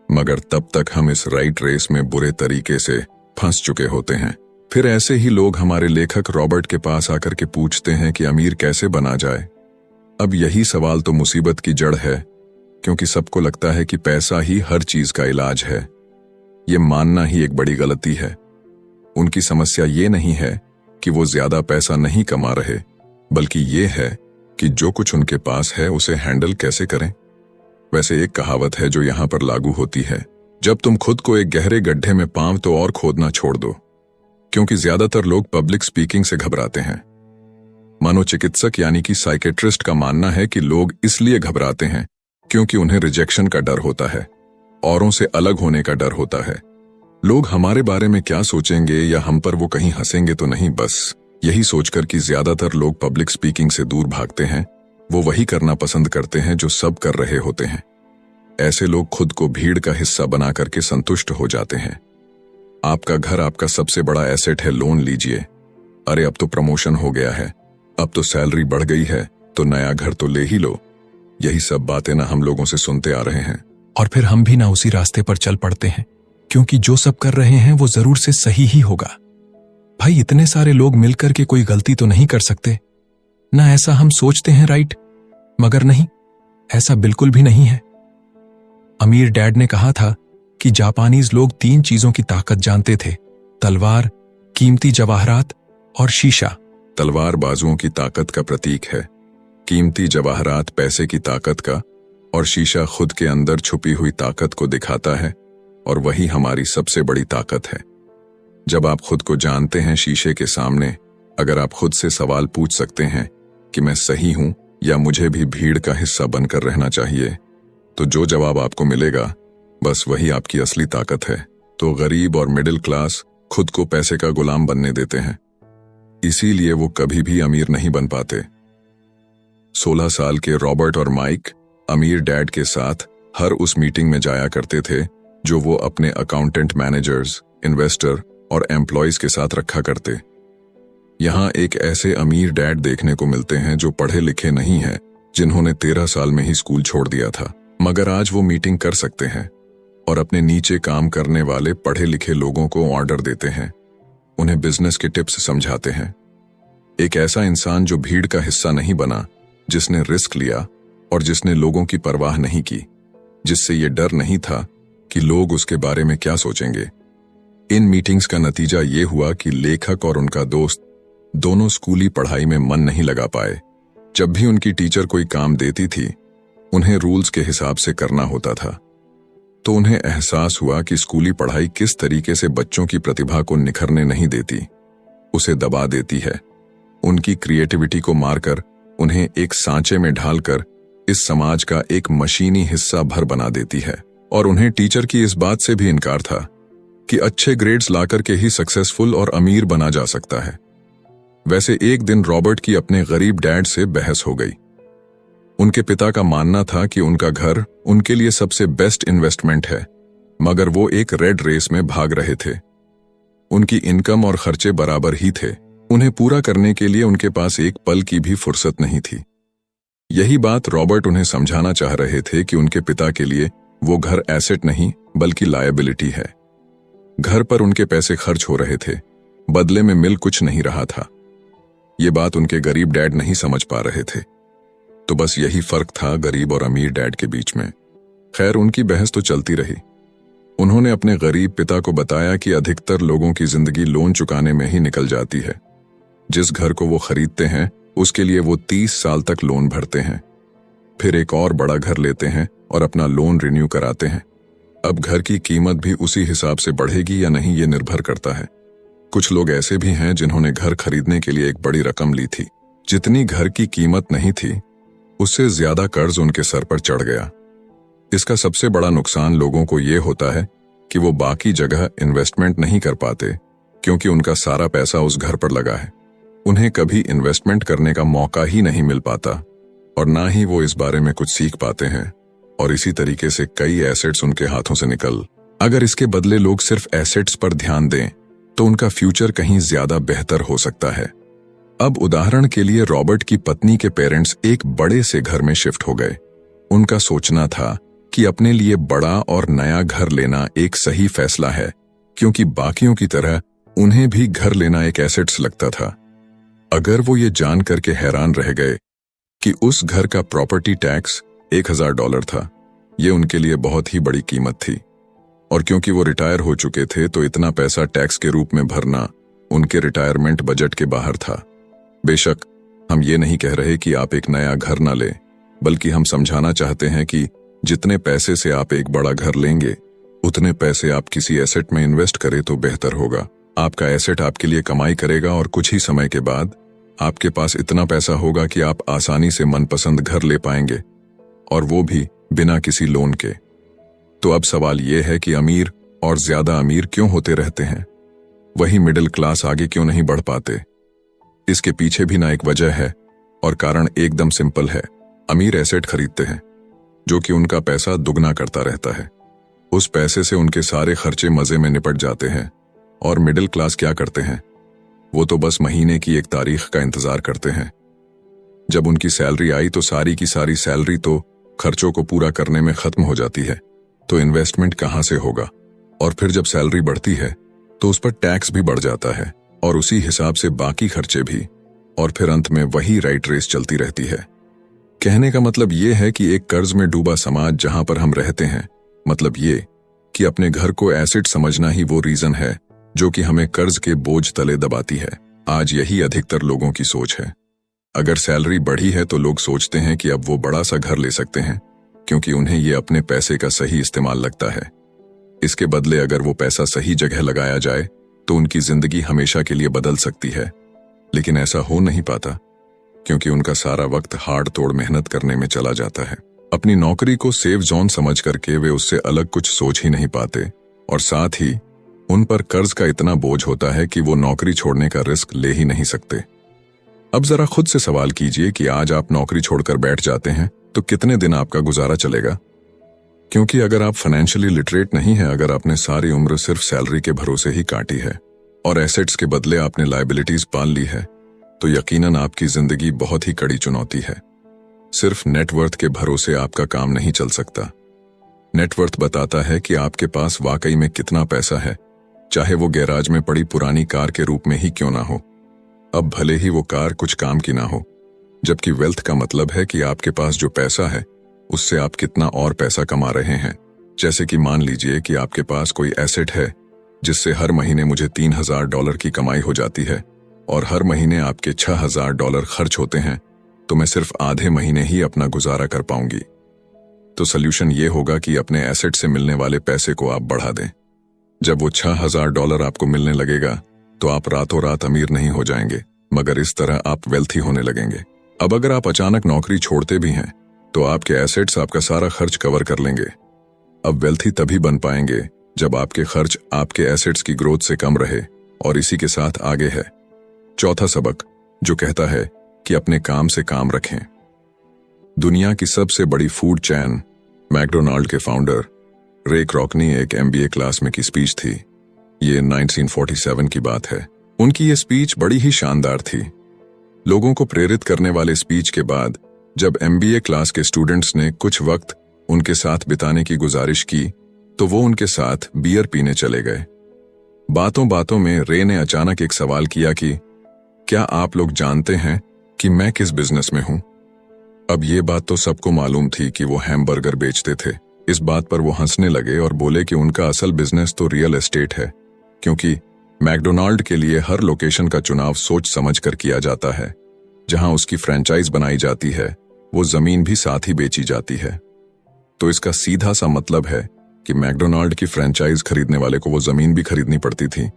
मगर तब तक हम इस राइट रेस में बुरे तरीके से फंस चुके होते हैं। फिर ऐसे ही लोग हमारे लेखक रॉबर्ट के पास आकर के पूछते हैं कि अमीर कैसे बना जाए। अब यही सवाल तो मुसीबत की जड़ है, क्योंकि सबको लगता है कि पैसा ही हर चीज का इलाज है। ये मानना ही एक बड़ी गलती है। उनकी समस्या ये नहीं है कि वो ज्यादा पैसा नहीं कमा रहे, बल्कि ये है कि जो कुछ उनके पास है उसे हैंडल कैसे करें। वैसे एक कहावत है जो यहाँ पर लागू होती है, जब तुम खुद को एक गहरे गड्ढे में पांव तो और खोदना छोड़ दो। क्योंकि ज्यादातर लोग पब्लिक स्पीकिंग से घबराते हैं। मनोचिकित्सक यानी कि साइकेट्रिस्ट का मानना है कि लोग इसलिए घबराते हैं क्योंकि उन्हें रिजेक्शन का डर होता है, औरों से अलग होने का डर होता है। लोग हमारे बारे में क्या सोचेंगे या हम पर वो कहीं हंसेंगे तो नहीं, बस यही सोचकर कि ज्यादातर लोग पब्लिक स्पीकिंग से दूर भागते हैं। वो वही करना पसंद करते हैं जो सब कर रहे होते हैं। ऐसे लोग खुद को भीड़ का हिस्सा बना करके संतुष्ट हो जाते हैं। आपका घर आपका सबसे बड़ा एसेट है, लोन लीजिए। अरे अब तो प्रमोशन हो गया है, अब तो सैलरी बढ़ गई है, तो नया घर तो ले ही लो। यही सब बातें ना हम लोगों से सुनते आ रहे हैं, और फिर हम भी ना उसी रास्ते पर चल पड़ते हैं, क्योंकि जो सब कर रहे हैं वो जरूर से सही ही होगा। भाई इतने सारे लोग मिलकर के कोई गलती तो नहीं कर सकते। ना ऐसा हम सोचते हैं, राइट? मगर नहीं, ऐसा बिल्कुल भी नहीं है। अमीर डैड ने कहा था कि जापानीज लोग 3 चीजों की ताकत जानते थे, तलवार, कीमती जवाहरात और शीशा। तलवार बाजुओं की ताकत का प्रतीक है, कीमती जवाहरात पैसे की ताकत का, और शीशा खुद के अंदर छुपी हुई ताकत को दिखाता है, और वही हमारी सबसे बड़ी ताकत है। जब आप खुद को जानते हैं शीशे के सामने, अगर आप खुद से सवाल पूछ सकते हैं कि मैं सही हूं या मुझे भी भीड़ का हिस्सा बनकर रहना चाहिए, तो जो जवाब आपको मिलेगा बस वही आपकी असली ताकत है। तो गरीब और मिडिल क्लास खुद को पैसे का गुलाम बनने देते हैं, इसीलिए वो कभी भी अमीर नहीं बन पाते। 16 साल के रॉबर्ट और माइक अमीर डैड के साथ हर उस मीटिंग में जाया करते थे जो वो अपने अकाउंटेंट, मैनेजर्स, इन्वेस्टर और एम्प्लॉयज के साथ रखा करते। यहां एक ऐसे अमीर डैड देखने को मिलते हैं जो पढ़े लिखे नहीं हैं, जिन्होंने 13 साल में ही स्कूल छोड़ दिया था, मगर आज वो मीटिंग कर सकते हैं और अपने नीचे काम करने वाले पढ़े लिखे लोगों को ऑर्डर देते हैं, उन्हें बिजनेस के टिप्स समझाते हैं। एक ऐसा इंसान जो भीड़ का हिस्सा नहीं बना, जिसने रिस्क लिया और जिसने लोगों की परवाह नहीं की, जिससे ये डर नहीं था कि लोग उसके बारे में क्या सोचेंगे। इन मीटिंग्स का नतीजा ये हुआ कि लेखक और उनका दोस्त दोनों स्कूली पढ़ाई में मन नहीं लगा पाए। जब भी उनकी टीचर कोई काम देती थी, उन्हें रूल्स के हिसाब से करना होता था, तो उन्हें एहसास हुआ कि स्कूली पढ़ाई किस तरीके से बच्चों की प्रतिभा को निखरने नहीं देती, उसे दबा देती है, उनकी क्रिएटिविटी को मारकर उन्हें एक सांचे में ढालकर इस समाज का एक मशीनी हिस्सा भर बना देती है। और उन्हें टीचर की इस बात से भी इनकार था कि अच्छे ग्रेड्स लाकर के ही सक्सेसफुल और अमीर बना जा सकता है। वैसे एक दिन रॉबर्ट की अपने गरीब डैड से बहस हो गई। उनके पिता का मानना था कि उनका घर उनके लिए सबसे बेस्ट इन्वेस्टमेंट है, मगर वो एक रेड रेस में भाग रहे थे। उनकी इनकम और खर्चे बराबर ही थे, उन्हें पूरा करने के लिए उनके पास एक पल की भी फुर्सत नहीं थी। यही बात रॉबर्ट उन्हें समझाना चाह रहे थे कि उनके पिता के लिए वो घर एसेट नहीं बल्कि लायबिलिटी है। घर पर उनके पैसे खर्च हो रहे थे, बदले में मिल कुछ नहीं रहा था। ये बात उनके गरीब डैड नहीं समझ पा रहे थे। तो बस यही फर्क था गरीब और अमीर डैड के बीच में। खैर, उनकी बहस तो चलती रही। उन्होंने अपने गरीब पिता को बताया कि अधिकतर लोगों की जिंदगी लोन चुकाने में ही निकल जाती है। जिस घर को वो खरीदते हैं उसके लिए वो 30 साल तक लोन भरते हैं, फिर एक और बड़ा घर लेते हैं और अपना लोन रिन्यू कराते हैं। अब घर की कीमत भी उसी हिसाब से बढ़ेगी या नहीं, ये निर्भर करता है। कुछ लोग ऐसे भी हैं जिन्होंने घर खरीदने के लिए एक बड़ी रकम ली थी। जितनी घर की कीमत नहीं थी, उससे ज्यादा कर्ज उनके सर पर चढ़ गया। इसका सबसे बड़ा नुकसान लोगों को ये होता है कि वो बाकी जगह इन्वेस्टमेंट नहीं कर पाते, क्योंकि उनका सारा पैसा उस घर पर लगा है। उन्हें कभी इन्वेस्टमेंट करने का मौका ही नहीं मिल पाता और ना ही वो इस बारे में कुछ सीख पाते हैं, और इसी तरीके से कई एसेट्स उनके हाथों से निकल। अगर इसके बदले लोग सिर्फ एसेट्स पर ध्यान दें तो उनका फ्यूचर कहीं ज्यादा बेहतर हो सकता है। अब उदाहरण के लिए रॉबर्ट की पत्नी के पेरेंट्स एक बड़े से घर में शिफ्ट हो गए। उनका सोचना था कि अपने लिए बड़ा और नया घर लेना एक सही फैसला है, क्योंकि बाकियों की तरह उन्हें भी घर लेना एक एसेट्स लगता था। अगर वो ये जान करके हैरान रह गए कि उस घर का प्रॉपर्टी टैक्स $1000 था, ये उनके लिए बहुत ही बड़ी कीमत थी, और क्योंकि वो रिटायर हो चुके थे तो इतना पैसा टैक्स के रूप में भरना उनके रिटायरमेंट बजट के बाहर था। बेशक हम ये नहीं कह रहे कि आप एक नया घर ना लें, बल्कि हम समझाना चाहते हैं कि जितने पैसे से आप एक बड़ा घर लेंगे, उतने पैसे आप किसी एसेट में इन्वेस्ट करें तो बेहतर होगा। आपका एसेट आपके लिए कमाई करेगा और कुछ ही समय के बाद आपके पास इतना पैसा होगा कि आप आसानी से मनपसंद घर ले पाएंगे, और वो भी बिना किसी लोन के। तो अब सवाल यह है कि अमीर और ज्यादा अमीर क्यों होते रहते हैं, वही मिडिल क्लास आगे क्यों नहीं बढ़ पाते? इसके पीछे भी ना एक वजह है, और कारण एकदम सिंपल है। अमीर एसेट खरीदते हैं जो कि उनका पैसा दुगना करता रहता है। उस पैसे से उनके सारे खर्चे मजे में निपट जाते हैं, और मिडिल क्लास क्या करते हैं? वो तो बस महीने की एक तारीख का इंतजार करते हैं। जब उनकी सैलरी आई तो सारी की सारी सैलरी तो खर्चों को पूरा करने में खत्म हो जाती है, तो इन्वेस्टमेंट कहां से होगा? और फिर जब सैलरी बढ़ती है तो उस पर टैक्स भी बढ़ जाता है, और उसी हिसाब से बाकी खर्चे भी। और फिर अंत में वही राइट रेस चलती रहती है। कहने का मतलब ये है कि एक कर्ज में डूबा समाज जहां पर हम रहते हैं, मतलब ये कि अपने घर को एसेट समझना ही वो रीजन है जो कि हमें कर्ज के बोझ तले दबाती है। आज यही अधिकतर लोगों की सोच है। अगर सैलरी बढ़ी है तो लोग सोचते हैं कि अब वो बड़ा सा घर ले सकते हैं, क्योंकि उन्हें ये अपने पैसे का सही इस्तेमाल लगता है। इसके बदले अगर वो पैसा सही जगह लगाया जाए तो उनकी जिंदगी हमेशा के लिए बदल सकती है। लेकिन ऐसा हो नहीं पाता, क्योंकि उनका सारा वक्त हाड़ तोड़ मेहनत करने में चला जाता है। अपनी नौकरी को सेफ जोन समझ करके वे उससे अलग कुछ सोच ही नहीं पाते, और साथ ही उन पर कर्ज का इतना बोझ होता है कि वो नौकरी छोड़ने का रिस्क ले ही नहीं सकते। अब जरा खुद से सवाल कीजिए कि आज आप नौकरी छोड़कर बैठ जाते हैं तो कितने दिन आपका गुजारा चलेगा? क्योंकि अगर आप फाइनेंशियली लिटरेट नहीं हैं, अगर आपने सारी उम्र सिर्फ सैलरी के भरोसे ही काटी है और एसेट्स के बदले आपने लायबिलिटीज पाल ली है, तो यकीनन आपकी जिंदगी बहुत ही कड़ी चुनौती है। सिर्फ नेटवर्थ के भरोसे आपका काम नहीं चल सकता। नेटवर्थ बताता है कि आपके पास वाकई में कितना पैसा है, चाहे वो गैराज में पड़ी पुरानी कार के रूप में ही क्यों ना हो। अब भले ही वो कार कुछ काम की ना हो, जबकि वेल्थ का मतलब है कि आपके पास जो पैसा है उससे आप कितना और पैसा कमा रहे हैं। जैसे कि मान लीजिए कि आपके पास कोई एसेट है जिससे हर महीने मुझे $3000 की कमाई हो जाती है और हर महीने आपके $6000 खर्च होते हैं, तो मैं सिर्फ आधे महीने ही अपना गुजारा कर पाऊंगी। तो सल्यूशन ये होगा कि अपने एसेट से मिलने वाले पैसे को आप बढ़ा दें। जब वो $6000 आपको मिलने लगेगा तो आप रातों रात अमीर नहीं हो जाएंगे, मगर इस तरह आप वेल्थी होने लगेंगे। अब अगर आप अचानक नौकरी छोड़ते भी हैं तो आपके एसेट्स आपका सारा खर्च कवर कर लेंगे। अब वेल्थी तभी बन पाएंगे जब आपके खर्च आपके एसेट्स की ग्रोथ से कम रहे, और इसी के साथ आगे है चौथा सबक, जो कहता है कि अपने काम से काम रखें। दुनिया की सबसे बड़ी फूड चैन मैकडोनाल्ड के फाउंडर रे क्रॉकनी एक MBA क्लास में की स्पीच थी। ये 1947 की बात है। उनकी ये स्पीच बड़ी ही शानदार थी। लोगों को प्रेरित करने वाले स्पीच के बाद जब MBA क्लास के स्टूडेंट्स ने कुछ वक्त उनके साथ बिताने की गुजारिश की तो वो उनके साथ बियर पीने चले गए। बातों बातों में रे ने अचानक एक सवाल किया कि क्या आप लोग जानते हैं कि मैं किस बिजनेस में हूं? अब ये बात तो सबको मालूम थी कि वो हैमबर्गर बेचते थे। इस बात पर वो हंसने लगे और बोले कि उनका असल बिजनेस तो रियल एस्टेट है, क्योंकि मैकडोनाल्ड के लिए हर लोकेशन का चुनाव सोच समझ कर किया जाता है। जहां उसकी फ्रेंचाइज बनाई जाती है वो जमीन भी साथ ही बेची जाती है। तो इसका सीधा सा मतलब है कि मैकडोनाल्ड की फ्रेंचाइज खरीदने वाले को वो जमीन भी खरीदनी पड़ती थी।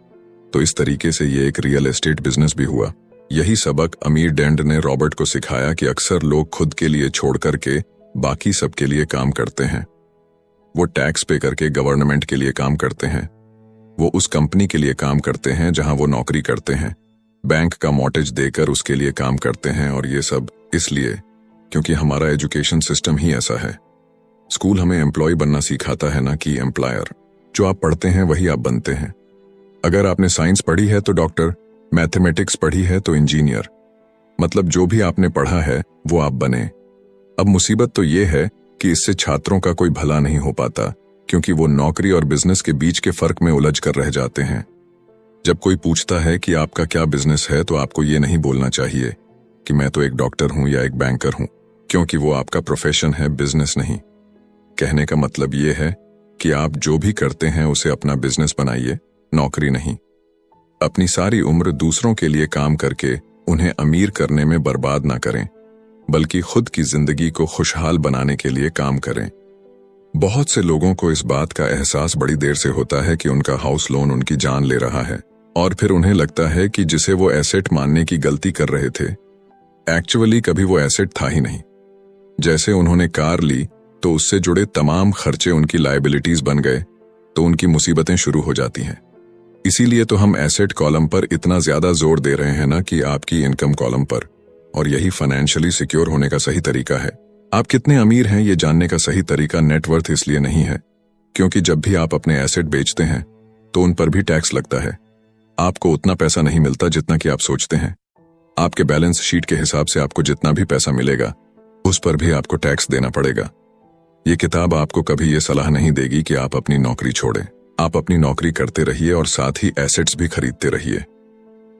तो इस तरीके से ये एक रियल एस्टेट बिजनेस भी हुआ। यही सबक अमीर डैड ने रॉबर्ट को सिखाया कि अक्सर लोग खुद के लिए छोड़ करके बाकी सबके लिए काम करते हैं। वो टैक्स पे करके गवर्नमेंट के लिए काम करते हैं, वो उस कंपनी के लिए काम करते हैं जहां वो नौकरी करते हैं, बैंक का मॉर्टगेज देकर उसके लिए काम करते हैं। और ये सब इसलिए क्योंकि हमारा एजुकेशन सिस्टम ही ऐसा है। स्कूल हमें एम्प्लॉय बनना सिखाता है ना कि एम्प्लॉयर। जो आप पढ़ते हैं वही आप बनते हैं। अगर आपने साइंस पढ़ी है तो डॉक्टर, मैथमेटिक्स पढ़ी है तो इंजीनियर, मतलब जो भी आपने पढ़ा है वो आप बने। अब मुसीबत तो ये है कि इससे छात्रों का कोई भला नहीं हो पाता, क्योंकि वो नौकरी और बिजनेस के बीच के फर्क में उलझ कर रह जाते हैं। जब कोई पूछता है कि आपका क्या बिजनेस है तो आपको ये नहीं बोलना चाहिए कि मैं तो एक डॉक्टर हूं या एक बैंकर हूं, क्योंकि वो आपका प्रोफेशन है, बिजनेस नहीं। कहने का मतलब ये है कि आप जो भी करते हैं उसे अपना बिजनेस बनाइए, नौकरी नहीं। अपनी सारी उम्र दूसरों के लिए काम करके उन्हें अमीर करने में बर्बाद ना करें, बल्कि खुद की जिंदगी को खुशहाल बनाने के लिए काम करें। बहुत से लोगों को इस बात का एहसास बड़ी देर से होता है कि उनका हाउस लोन उनकी जान ले रहा है, और फिर उन्हें लगता है कि जिसे वो एसेट मानने की गलती कर रहे थे, एक्चुअली कभी वो एसेट था ही नहीं। जैसे उन्होंने कार ली तो उससे जुड़े तमाम खर्चे उनकी लायबिलिटीज बन गए, तो उनकी मुसीबतें शुरू हो जाती हैं। इसीलिए तो हम एसेट कॉलम पर इतना ज्यादा जोर दे रहे हैं ना कि आपकी इनकम कॉलम पर, और यही फाइनेंशियली सिक्योर होने का सही तरीका है। आप कितने अमीर हैं ये जानने का सही तरीका नेटवर्थ इसलिए नहीं है, क्योंकि जब भी आप अपने एसेट बेचते हैं तो उन पर भी टैक्स लगता है। आपको उतना पैसा नहीं मिलता जितना कि आप सोचते हैं। आपके बैलेंस शीट के हिसाब से आपको जितना भी पैसा मिलेगा उस पर भी आपको टैक्स देना पड़ेगा। ये किताब आपको कभी ये सलाह नहीं देगी कि आप अपनी नौकरी छोड़ें। आप अपनी नौकरी करते रहिए और साथ ही एसेट्स भी खरीदते रहिए।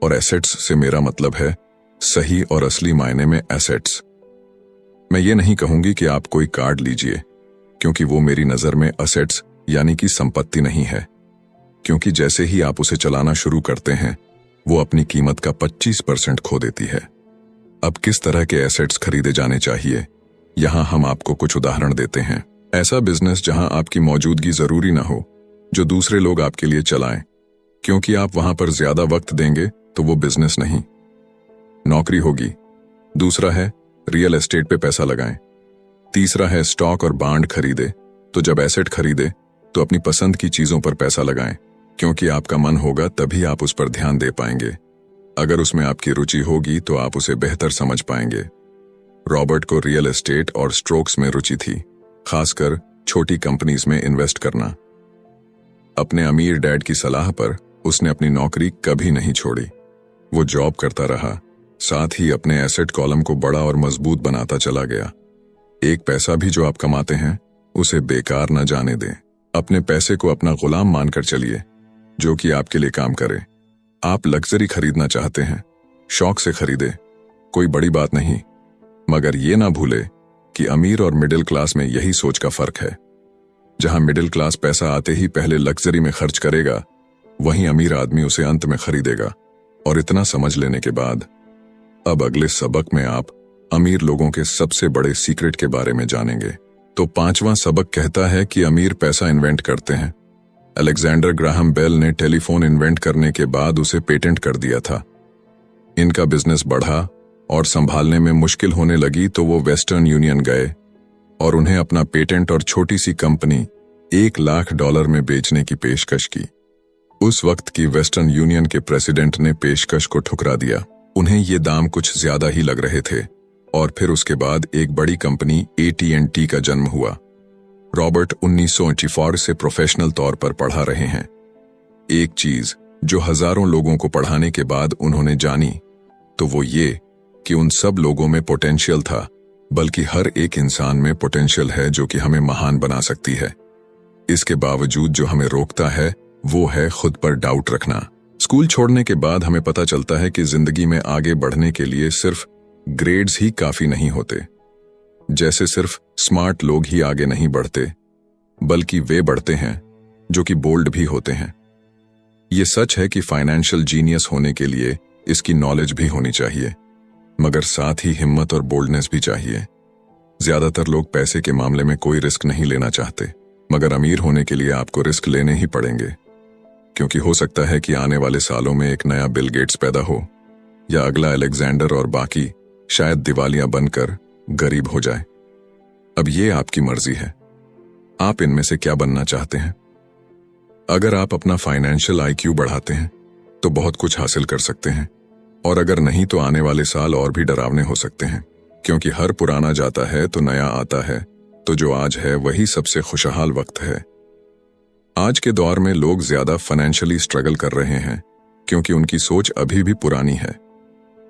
और एसेट्स से मेरा मतलब है सही और असली मायने में एसेट्स। मैं ये नहीं कहूंगी कि आप कोई कार्ड लीजिए, क्योंकि वो मेरी नजर में एसेट्स यानी कि संपत्ति नहीं है, क्योंकि जैसे ही आप उसे चलाना शुरू करते हैं वो अपनी कीमत का 25% खो देती है। अब किस तरह के एसेट्स खरीदे जाने चाहिए, यहां हम आपको कुछ उदाहरण देते हैं। ऐसा बिजनेस जहां आपकी मौजूदगी जरूरी ना हो, जो दूसरे लोग आपके लिए चलाएं, क्योंकि आप वहां पर ज्यादा वक्त देंगे तो वो बिजनेस नहीं, नौकरी होगी। दूसरा है रियल एस्टेट पे पैसा लगाएं। तीसरा है स्टॉक और बांड खरीदे। तो जब एसेट खरीदे तो अपनी पसंद की चीजों पर पैसा लगाएं, क्योंकि आपका मन होगा तभी आप उस पर ध्यान दे पाएंगे। अगर उसमें आपकी रुचि होगी तो आप उसे बेहतर समझ पाएंगे। रॉबर्ट को रियल एस्टेट और स्ट्रोक्स में रुचि थी, खासकर छोटी कंपनीज में इन्वेस्ट करना। अपने अमीर डैड की सलाह पर उसने अपनी नौकरी कभी नहीं छोड़ी। वो जॉब करता रहा, साथ ही अपने एसेट कॉलम को बड़ा और मजबूत बनाता चला गया। एक पैसा भी जो आप कमाते हैं उसे बेकार न जाने दें। अपने पैसे को अपना गुलाम मानकर चलिए, जो कि आपके लिए काम करे। आप लग्जरी खरीदना चाहते हैं, शौक से खरीदे, कोई बड़ी बात नहीं, मगर ये ना भूले कि अमीर और मिडिल क्लास में यही सोच का फर्क है। जहां मिडिल क्लास पैसा आते ही पहले लग्जरी में खर्च करेगा, वहीं अमीर आदमी उसे अंत में खरीदेगा। और इतना समझ लेने के बाद अब अगले सबक में आप अमीर लोगों के सबसे बड़े सीक्रेट के बारे में जानेंगे। तो 5वां सबक कहता है कि अमीर पैसा इन्वेंट करते हैं। अलेक्जेंडर ग्राहम बेल ने टेलीफोन इन्वेंट करने के बाद उसे पेटेंट कर दिया था। इनका बिजनेस बढ़ा और संभालने में मुश्किल होने लगी तो वो वेस्टर्न यूनियन गए और उन्हें अपना पेटेंट और छोटी सी कंपनी $1,00,000 में बेचने की पेशकश की। उस वक्त की वेस्टर्न यूनियन के प्रेसिडेंट ने पेशकश को ठुकरा दिया। उन्हें ये दाम कुछ ज्यादा ही लग रहे थे और फिर उसके बाद एक बड़ी कंपनी AT&T का जन्म हुआ। रॉबर्ट 1984 से प्रोफेशनल तौर पर पढ़ा रहे हैं। एक चीज जो हजारों लोगों को पढ़ाने के बाद उन्होंने जानी तो वो ये कि उन सब लोगों में पोटेंशियल था, बल्कि हर एक इंसान में पोटेंशियल है जो कि हमें महान बना सकती है। इसके बावजूद जो हमें रोकता है वो है खुद पर डाउट रखना। स्कूल छोड़ने के बाद हमें पता चलता है कि जिंदगी में आगे बढ़ने के लिए सिर्फ ग्रेड्स ही काफी नहीं होते। जैसे सिर्फ स्मार्ट लोग ही आगे नहीं बढ़ते, बल्कि वे बढ़ते हैं जो कि बोल्ड भी होते हैं। ये सच है कि फाइनेंशियल जीनियस होने के लिए इसकी नॉलेज भी होनी चाहिए, मगर साथ ही हिम्मत और बोल्डनेस भी चाहिए। ज्यादातर लोग पैसे के मामले में कोई रिस्क नहीं लेना चाहते, मगर अमीर होने के लिए आपको रिस्क लेने ही पड़ेंगे, क्योंकि हो सकता है कि आने वाले सालों में एक नया बिल गेट्स पैदा हो या अगला अलेक्जेंडर और बाकी शायद दिवालियां बनकर गरीब हो जाए। अब ये आपकी मर्जी है, आप इनमें से क्या बनना चाहते हैं। अगर आप अपना फाइनेंशियल IQ बढ़ाते हैं तो बहुत कुछ हासिल कर सकते हैं, और अगर नहीं तो आने वाले साल और भी डरावने हो सकते हैं, क्योंकि हर पुराना जाता है तो नया आता है। तो जो आज है वही सबसे खुशहाल वक्त है। आज के दौर में लोग ज्यादा फाइनेंशियली स्ट्रगल कर रहे हैं क्योंकि उनकी सोच अभी भी पुरानी है।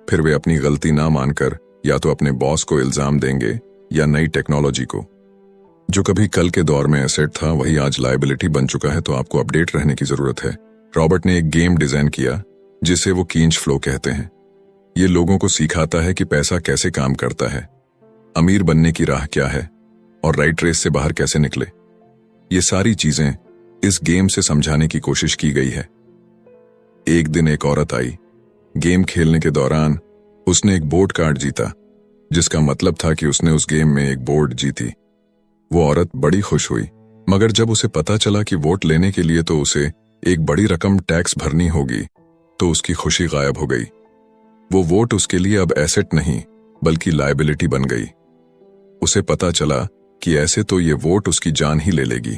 फिर वे अपनी गलती ना मानकर या तो अपने बॉस को इल्जाम देंगे या नई टेक्नोलॉजी को। जो कभी कल के दौर में एसेट था वही आज लायबिलिटी बन चुका है, तो आपको अपडेट रहने की जरूरत है। रॉबर्ट ने एक गेम डिजाइन किया जिसे वो कींच फ्लो कहते हैं। ये लोगों को सिखाता है कि पैसा कैसे काम करता है, अमीर बनने की राह क्या है और राइट रेस से बाहर कैसे निकले। ये सारी चीजें इस गेम से समझाने की कोशिश की गई है। एक दिन एक औरत आई। गेम खेलने के दौरान उसने एक बोर्ड कार्ड जीता, जिसका मतलब था कि उसने उस गेम में एक बोर्ड जीती। वो औरत बड़ी खुश हुई, मगर जब उसे पता चला कि वोट लेने के लिए तो उसे एक बड़ी रकम टैक्स भरनी होगी, तो उसकी खुशी गायब हो गई। वो वोट उसके लिए अब एसेट नहीं बल्कि लायबिलिटी बन गई। उसे पता चला कि ऐसे तो ये वोट उसकी जान ही ले लेगी।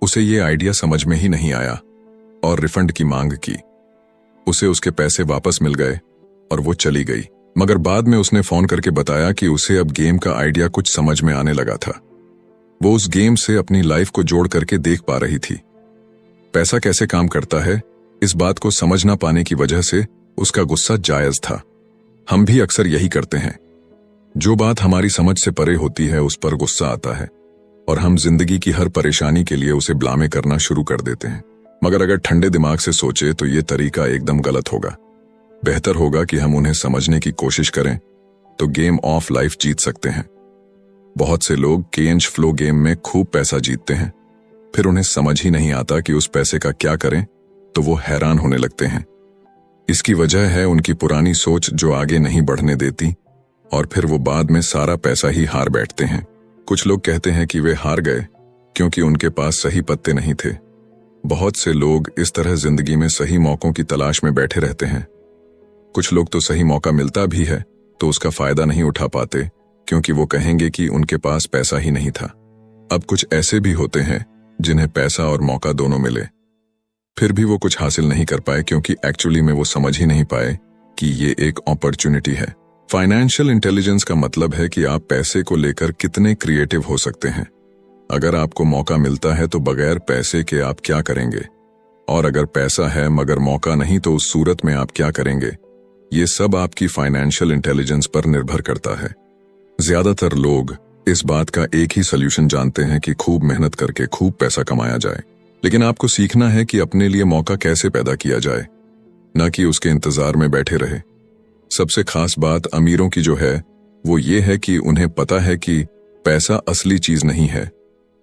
उसे ये आइडिया समझ में ही नहीं आया और रिफंड की मांग की। उसे उसके पैसे वापस मिल गए और वो चली गई, मगर बाद में उसने फोन करके बताया कि उसे अब गेम का आइडिया कुछ समझ में आने लगा था। वो उस गेम से अपनी लाइफ को जोड़ करके देख पा रही थी। पैसा कैसे काम करता है, इस बात को समझ ना पाने की वजह से उसका गुस्सा जायज था। हम भी अक्सर यही करते हैं। जो बात हमारी समझ से परे होती है उस पर गुस्सा आता है और हम जिंदगी की हर परेशानी के लिए उसे ब्लामे करना शुरू कर देते हैं। मगर अगर ठंडे दिमाग से सोचे तो ये तरीका एकदम गलत होगा। बेहतर होगा कि हम उन्हें समझने की कोशिश करें तो गेम ऑफ लाइफ जीत सकते हैं। बहुत से लोग कैश फ्लो गेम में खूब पैसा जीतते हैं, फिर उन्हें समझ ही नहीं आता कि उस पैसे का क्या करें, तो वो हैरान होने लगते हैं। इसकी वजह है उनकी पुरानी सोच जो आगे नहीं बढ़ने देती, और फिर वो बाद में सारा पैसा ही हार बैठते हैं। कुछ लोग कहते हैं कि वे हार गए क्योंकि उनके पास सही पत्ते नहीं थे। बहुत से लोग इस तरह जिंदगी में सही मौकों की तलाश में बैठे रहते हैं। कुछ लोग तो सही मौका मिलता भी है तो उसका फायदा नहीं उठा पाते क्योंकि वो कहेंगे कि उनके पास पैसा ही नहीं था। अब कुछ ऐसे भी होते हैं जिन्हें पैसा और मौका दोनों मिले, फिर भी वो कुछ हासिल नहीं कर पाए क्योंकि एक्चुअली में वो समझ ही नहीं पाए कि ये एक अपॉर्चुनिटी है। फाइनेंशियल इंटेलिजेंस का मतलब है कि आप पैसे को लेकर कितने क्रिएटिव हो सकते हैं। अगर आपको मौका मिलता है तो बगैर पैसे के आप क्या करेंगे, और अगर पैसा है मगर मौका नहीं तो उस सूरत में आप क्या करेंगे। ये सब आपकी फाइनेंशियल इंटेलिजेंस पर निर्भर करता है। ज्यादातर लोग इस बात का एक ही सॉल्यूशन जानते हैं कि खूब मेहनत करके खूब पैसा कमाया जाए, लेकिन आपको सीखना है कि अपने लिए मौका कैसे पैदा किया जाए, न कि उसके इंतजार में बैठे रहे। सबसे खास बात अमीरों की जो है वो ये है कि उन्हें पता है कि पैसा असली चीज नहीं है।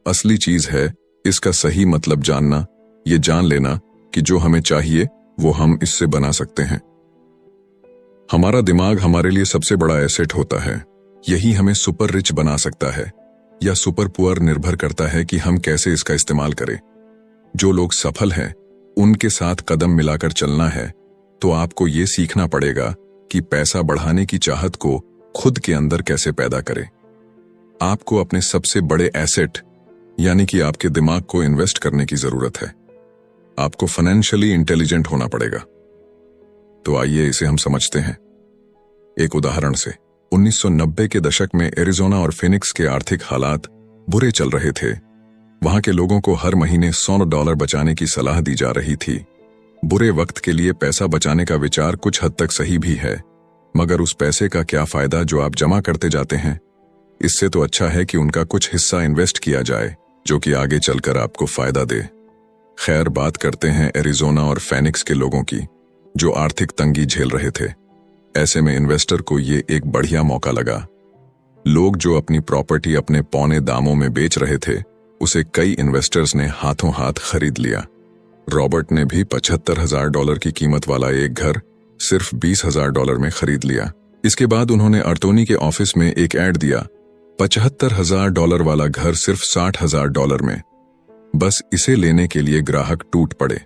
असली चीज है इसका सही मतलब जानना, ये जान लेना कि जो हमें चाहिए वो हम इससे बना सकते हैं। हमारा दिमाग हमारे लिए सबसे बड़ा एसेट होता है। यही हमें सुपर रिच बना सकता है या सुपर पुअर, निर्भर करता है कि हम कैसे इसका इस्तेमाल करें। जो लोग सफल हैं उनके साथ कदम मिलाकर चलना है तो आपको ये सीखना पड़ेगा कि पैसा बढ़ाने की चाहत को खुद के अंदर कैसे पैदा करें। आपको अपने सबसे बड़े एसेट यानी कि आपके दिमाग को इन्वेस्ट करने की जरूरत है। आपको फाइनेंशियली इंटेलिजेंट होना पड़ेगा। तो आइए इसे हम समझते हैं एक उदाहरण से। 1990 के दशक में एरिज़ोना और फिनिक्स के आर्थिक हालात बुरे चल रहे थे। वहां के लोगों को हर महीने $100 बचाने की सलाह दी जा रही थी। बुरे वक्त के लिए पैसा बचाने का विचार कुछ हद तक सही भी है, मगर उस पैसे का क्या फायदा जो आप जमा करते जाते हैं। इससे तो अच्छा है कि उनका कुछ हिस्सा इन्वेस्ट किया जाए जो कि आगे चलकर आपको फायदा दे। खैर, बात करते हैं एरिज़ोना और फिनिक्स के लोगों की जो आर्थिक तंगी झेल रहे थे। ऐसे में इन्वेस्टर को ये एक बढ़िया मौका लगा। लोग जो अपनी प्रॉपर्टी अपने पौने दामों में बेच रहे थे उसे कई इन्वेस्टर्स ने हाथों हाथ खरीद लिया। रॉबर्ट ने भी $75,000 की कीमत वाला एक घर सिर्फ $20,000 में खरीद लिया। इसके बाद उन्होंने अर्तोनी के ऑफिस में एक ऐड दिया, $75,000 वाला घर सिर्फ $60,000 में। बस इसे लेने के लिए ग्राहक टूट पड़े।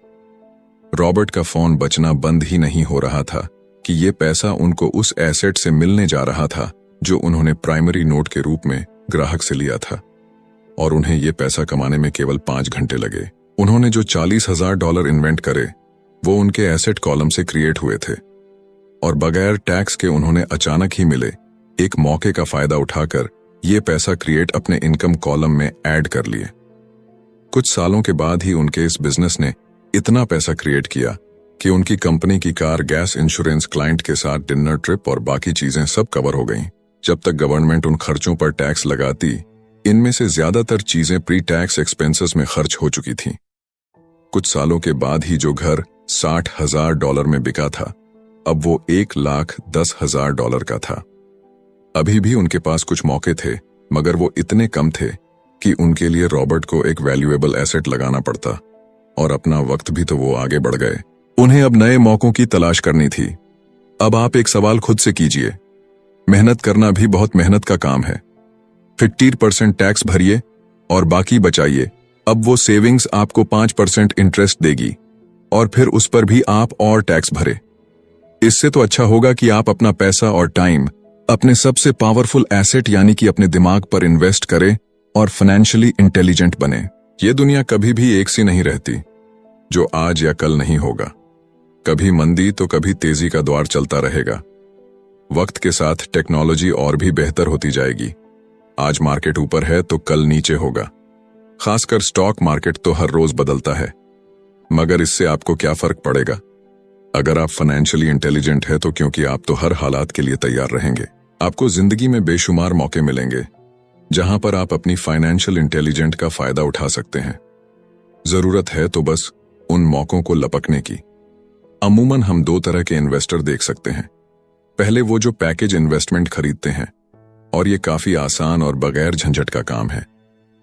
रॉबर्ट का फोन बजना बंद ही नहीं हो रहा था कि ये पैसा उनको उस एसेट से मिलने जा रहा था जो उन्होंने प्राइमरी नोट के रूप में ग्राहक से लिया था, और उन्हें ये पैसा कमाने में केवल 5 घंटे लगे। उन्होंने जो $40,000 इन्वेंट करे वो उनके एसेट कॉलम से क्रिएट हुए थे, और बगैर टैक्स के उन्होंने अचानक ही मिले एक मौके का फायदा उठाकर ये पैसा क्रिएट अपने इनकम कॉलम में ऐड कर लिए। कुछ सालों के बाद ही उनके इस बिजनेस ने इतना पैसा क्रिएट किया कि उनकी कंपनी की कार, गैस, इंश्योरेंस, क्लाइंट के साथ डिनर ट्रिप और बाकी चीजें सब कवर हो गईं। जब तक गवर्नमेंट उन खर्चों पर टैक्स लगाती, इनमें से ज्यादातर चीजें प्री टैक्स एक्सपेंसेस में खर्च हो चुकी थीं। कुछ सालों के बाद ही जो घर $60,000 में बिका था अब वो $1,10,000 का था। अभी भी उनके पास कुछ मौके थे, मगर वो इतने कम थे कि उनके लिए रॉबर्ट को एक वैल्यूएबल एसेट लगाना पड़ता, और अपना वक्त भी तो वो आगे बढ़ गए। उन्हें अब नए मौकों की तलाश करनी थी। अब आप एक सवाल खुद से कीजिए, मेहनत करना भी बहुत मेहनत का काम है। 50% टैक्स भरिए और बाकी बचाइए। अब वो सेविंग्स आपको 5% इंटरेस्ट देगी, और फिर उस पर भी आप और टैक्स भरे। इससे तो अच्छा होगा कि आप अपना पैसा और टाइम अपने सबसे पावरफुल एसेट यानी कि अपने दिमाग पर इन्वेस्ट करें और फाइनेंशियली इंटेलिजेंट बने। ये दुनिया कभी भी एक सी नहीं रहती, जो आज या कल नहीं होगा। कभी मंदी तो कभी तेजी का दौर चलता रहेगा। वक्त के साथ टेक्नोलॉजी और भी बेहतर होती जाएगी। आज मार्केट ऊपर है तो कल नीचे होगा। खासकर स्टॉक मार्केट तो हर रोज बदलता है, मगर इससे आपको क्या फर्क पड़ेगा? अगर आप फाइनेंशियली इंटेलिजेंट है तो क्योंकि आप तो हर हालात के लिए तैयार रहेंगे। आपको जिंदगी में बेशुमार मौके मिलेंगे जहां पर आप अपनी फाइनेंशियल इंटेलिजेंट का फायदा उठा सकते हैं। जरूरत है तो बस उन मौकों को लपकने की। अमूमन हम दो तरह के इन्वेस्टर देख सकते हैं। पहले वो जो पैकेज इन्वेस्टमेंट खरीदते हैं, और ये काफी आसान और बगैर झंझट का काम है।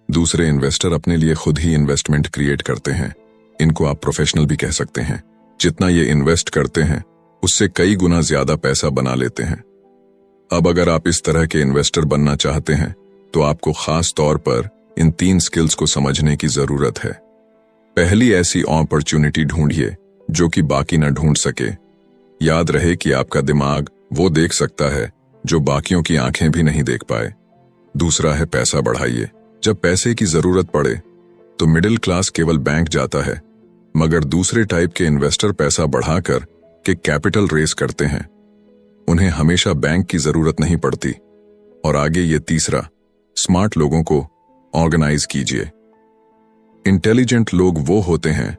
दूसरे इन्वेस्टर अपने लिए खुद ही इन्वेस्टमेंट क्रिएट करते हैं। इनको आप प्रोफेशनल भी कह सकते हैं। जितना ये इन्वेस्ट करते हैं उससे कई गुना ज्यादा पैसा बना लेते हैं। अब अगर आप इस तरह के इन्वेस्टर बनना चाहते हैं तो आपको खास तौर पर इन 3 स्किल्स को समझने की जरूरत है। पहली, ऐसी अपॉर्चुनिटी ढूंढिए जो कि बाकी न ढूंढ सके। याद रहे कि आपका दिमाग वो देख सकता है जो बाकियों की आंखें भी नहीं देख पाए। दूसरा है, पैसा बढ़ाइए। जब पैसे की जरूरत पड़े तो मिडिल क्लास केवल बैंक जाता है, मगर दूसरे टाइप के इन्वेस्टर पैसा बढ़ाकर के कैपिटल रेस करते हैं। उन्हें हमेशा बैंक की जरूरत नहीं पड़ती। और आगे ये तीसरा, स्मार्ट लोगों को ऑर्गेनाइज कीजिए। इंटेलिजेंट लोग वो होते हैं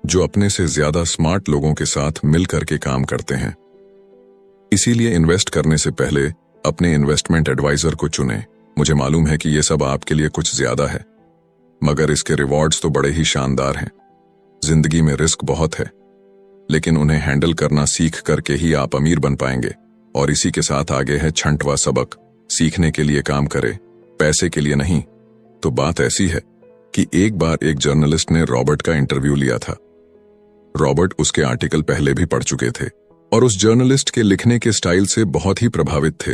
जो अपने से ज्यादा स्मार्ट लोगों के साथ मिलकर के काम करते हैं। इसीलिए इन्वेस्ट करने से पहले अपने इन्वेस्टमेंट एडवाइजर को चुनें। मुझे मालूम है कि ये सब आपके लिए कुछ ज्यादा है, मगर इसके रिवॉर्ड्स तो बड़े ही शानदार हैं। जिंदगी में रिस्क बहुत है, लेकिन उन्हें हैंडल करना सीख करके ही आप अमीर बन पाएंगे। और इसी के साथ आगे है 6वां सबक, सीखने के लिए काम करें, पैसे के लिए नहीं। तो बात ऐसी है कि एक बार एक जर्नलिस्ट ने रॉबर्ट का इंटरव्यू लिया था। रॉबर्ट उसके आर्टिकल पहले भी पढ़ चुके थे और उस जर्नलिस्ट के लिखने के स्टाइल से बहुत ही प्रभावित थे।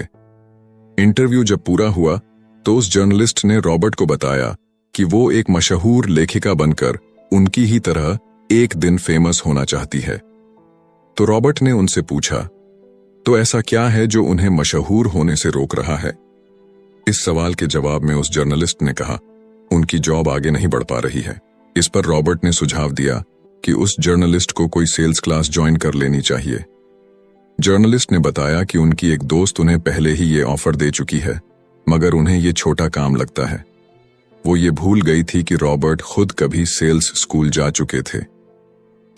इंटरव्यू जब पूरा हुआ तो उस जर्नलिस्ट ने रॉबर्ट को बताया कि वो एक मशहूर लेखिका बनकर उनकी ही तरह एक दिन फेमस होना चाहती है। तो रॉबर्ट ने उनसे पूछा, तो ऐसा क्या है जो उन्हें मशहूर होने से रोक रहा है? इस सवाल के जवाब में उस जर्नलिस्ट ने कहा, उनकी जॉब आगे नहीं बढ़ पा रही है। इस पर रॉबर्ट ने सुझाव दिया कि उस जर्नलिस्ट को कोई सेल्स क्लास ज्वाइन कर लेनी चाहिए। जर्नलिस्ट ने बताया कि उनकी एक दोस्त उन्हें पहले ही ये ऑफर दे चुकी है, मगर उन्हें ये छोटा काम लगता है। वो ये भूल गई थी कि रॉबर्ट खुद कभी सेल्स स्कूल जा चुके थे।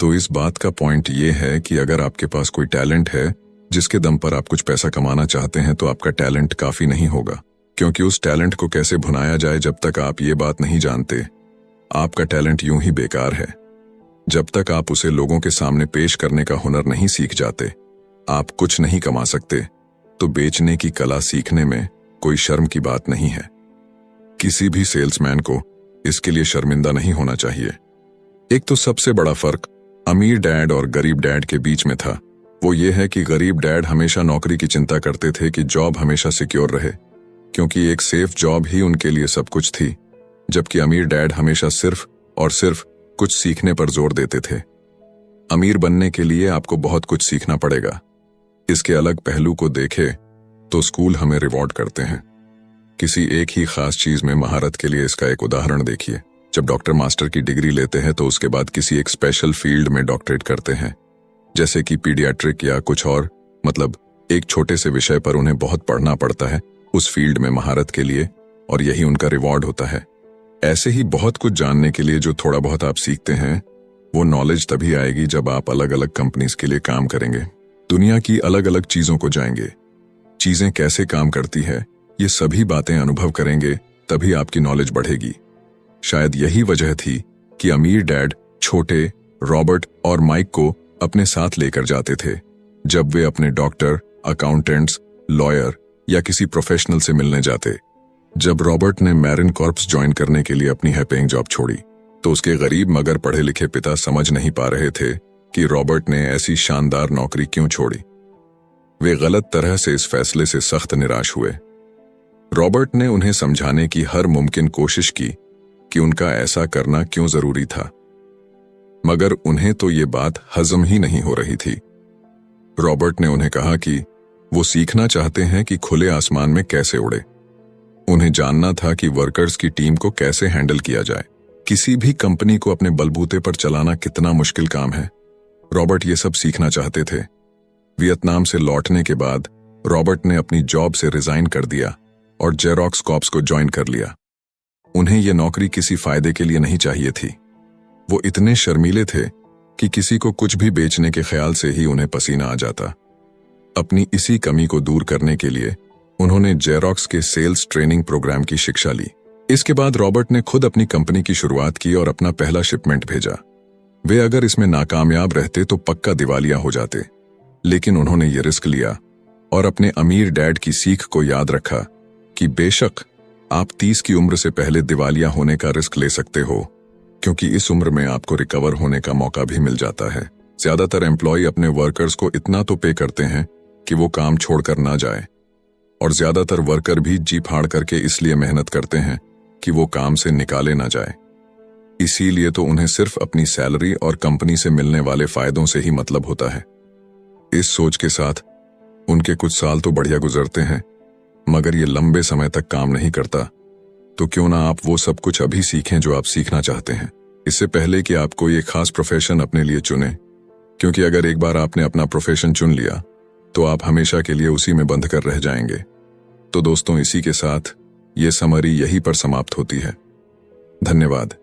तो इस बात का पॉइंट ये है कि अगर आपके पास कोई टैलेंट है जिसके दम पर आप कुछ पैसा कमाना चाहते हैं, तो आपका टैलेंट काफी नहीं होगा, क्योंकि उस टैलेंट को कैसे भुनाया जाए जब तक आप ये बात नहीं जानते, आपका टैलेंट यूं ही बेकार है। जब तक आप उसे लोगों के सामने पेश करने का हुनर नहीं सीख जाते, आप कुछ नहीं कमा सकते। तो बेचने की कला सीखने में कोई शर्म की बात नहीं है। किसी भी सेल्समैन को इसके लिए शर्मिंदा नहीं होना चाहिए। एक तो सबसे बड़ा फर्क अमीर डैड और गरीब डैड के बीच में था, वो ये है कि गरीब डैड हमेशा नौकरी की चिंता करते थे कि जॉब हमेशा सिक्योर रहे, क्योंकि एक सेफ जॉब ही उनके लिए सब कुछ थी। जबकि अमीर डैड हमेशा सिर्फ और सिर्फ कुछ सीखने पर जोर देते थे। अमीर बनने के लिए आपको बहुत कुछ सीखना पड़ेगा। इसके अलग पहलू को देखें तो स्कूल हमें रिवॉर्ड करते हैं किसी एक ही खास चीज में महारत के लिए। इसका एक उदाहरण देखिए, जब डॉक्टर मास्टर की डिग्री लेते हैं तो उसके बाद किसी एक स्पेशल फील्ड में डॉक्टरेट करते हैं, जैसे कि पीडियाट्रिक या कुछ और, मतलब एक छोटे से विषय पर उन्हें बहुत पढ़ना पड़ता है उस फील्ड में महारत के लिए, और यही उनका रिवॉर्ड होता है। ऐसे ही बहुत कुछ जानने के लिए जो थोड़ा बहुत आप सीखते हैं, वो नॉलेज तभी आएगी जब आप अलग अलग कंपनीज के लिए काम करेंगे, दुनिया की अलग अलग चीजों को जाएंगे, चीजें कैसे काम करती है, ये सभी बातें अनुभव करेंगे, तभी आपकी नॉलेज बढ़ेगी। शायद यही वजह थी कि अमीर डैड छोटे रॉबर्ट और माइक को अपने साथ लेकर जाते थे जब वे अपने डॉक्टर, अकाउंटेंट्स, लॉयर या किसी प्रोफेशनल से मिलने जाते। जब रॉबर्ट ने मैरिन कॉर्प्स ज्वाइन करने के लिए अपनी हाई पेइंग जॉब छोड़ी, तो उसके गरीब मगर पढ़े लिखे पिता समझ नहीं पा रहे थे कि रॉबर्ट ने ऐसी शानदार नौकरी क्यों छोड़ी। वे गलत तरह से इस फैसले से सख्त निराश हुए। रॉबर्ट ने उन्हें समझाने की हर मुमकिन कोशिश की कि उनका ऐसा करना क्यों जरूरी था, मगर उन्हें तो ये बात हजम ही नहीं हो रही थी। रॉबर्ट ने उन्हें कहा कि वो सीखना चाहते हैं कि खुले आसमान में कैसे उड़े। उन्हें जानना था कि वर्कर्स की टीम को कैसे हैंडल किया जाए। किसी भी कंपनी को अपने बलबूते पर चलाना कितना मुश्किल काम है। रॉबर्ट ये सब सीखना चाहते थे। वियतनाम से लौटने के बाद रॉबर्ट ने अपनी जॉब से रिजाइन कर दिया और जेरोक्स कॉर्प्स को ज्वाइन कर लिया। उन्हें यह नौकरी किसी फायदे के लिए नहीं चाहिए थी। वो इतने शर्मीले थे कि किसी को कुछ भी बेचने के ख्याल से ही उन्हें पसीना आ जाता। अपनी इसी कमी को दूर करने के लिए उन्होंने जेरोक्स के सेल्स ट्रेनिंग प्रोग्राम की शिक्षा ली। इसके बाद रॉबर्ट ने खुद अपनी कंपनी की शुरुआत की और अपना पहला शिपमेंट भेजा। वे अगर इसमें नाकामयाब रहते तो पक्का दिवालिया हो जाते, लेकिन उन्होंने ये रिस्क लिया और अपने अमीर डैड की सीख को याद रखा कि बेशक आप 30 की उम्र से पहले दिवालिया होने का रिस्क ले सकते हो, क्योंकि इस उम्र में आपको रिकवर होने का मौका भी मिल जाता है। ज्यादातर एम्प्लॉय अपने वर्कर्स को इतना तो पे करते हैं कि वो काम छोड़कर ना जाए, और ज्यादातर वर्कर भी जी फाड़ करके इसलिए मेहनत करते हैं कि वो काम से निकाले ना जाए। इसीलिए तो उन्हें सिर्फ अपनी सैलरी और कंपनी से मिलने वाले फायदों से ही मतलब होता है। इस सोच के साथ उनके कुछ साल तो बढ़िया गुजरते हैं, मगर ये लंबे समय तक काम नहीं करता। तो क्यों ना आप वो सब कुछ अभी सीखें जो आप सीखना चाहते हैं, इससे पहले कि आप कोई एक खास प्रोफेशन अपने लिए चुनें, क्योंकि अगर एक बार आपने अपना प्रोफेशन चुन लिया तो आप हमेशा के लिए उसी में बंध कर रह जाएंगे। तो दोस्तों, इसी के साथ ये समरी यहीं पर समाप्त होती है। धन्यवाद।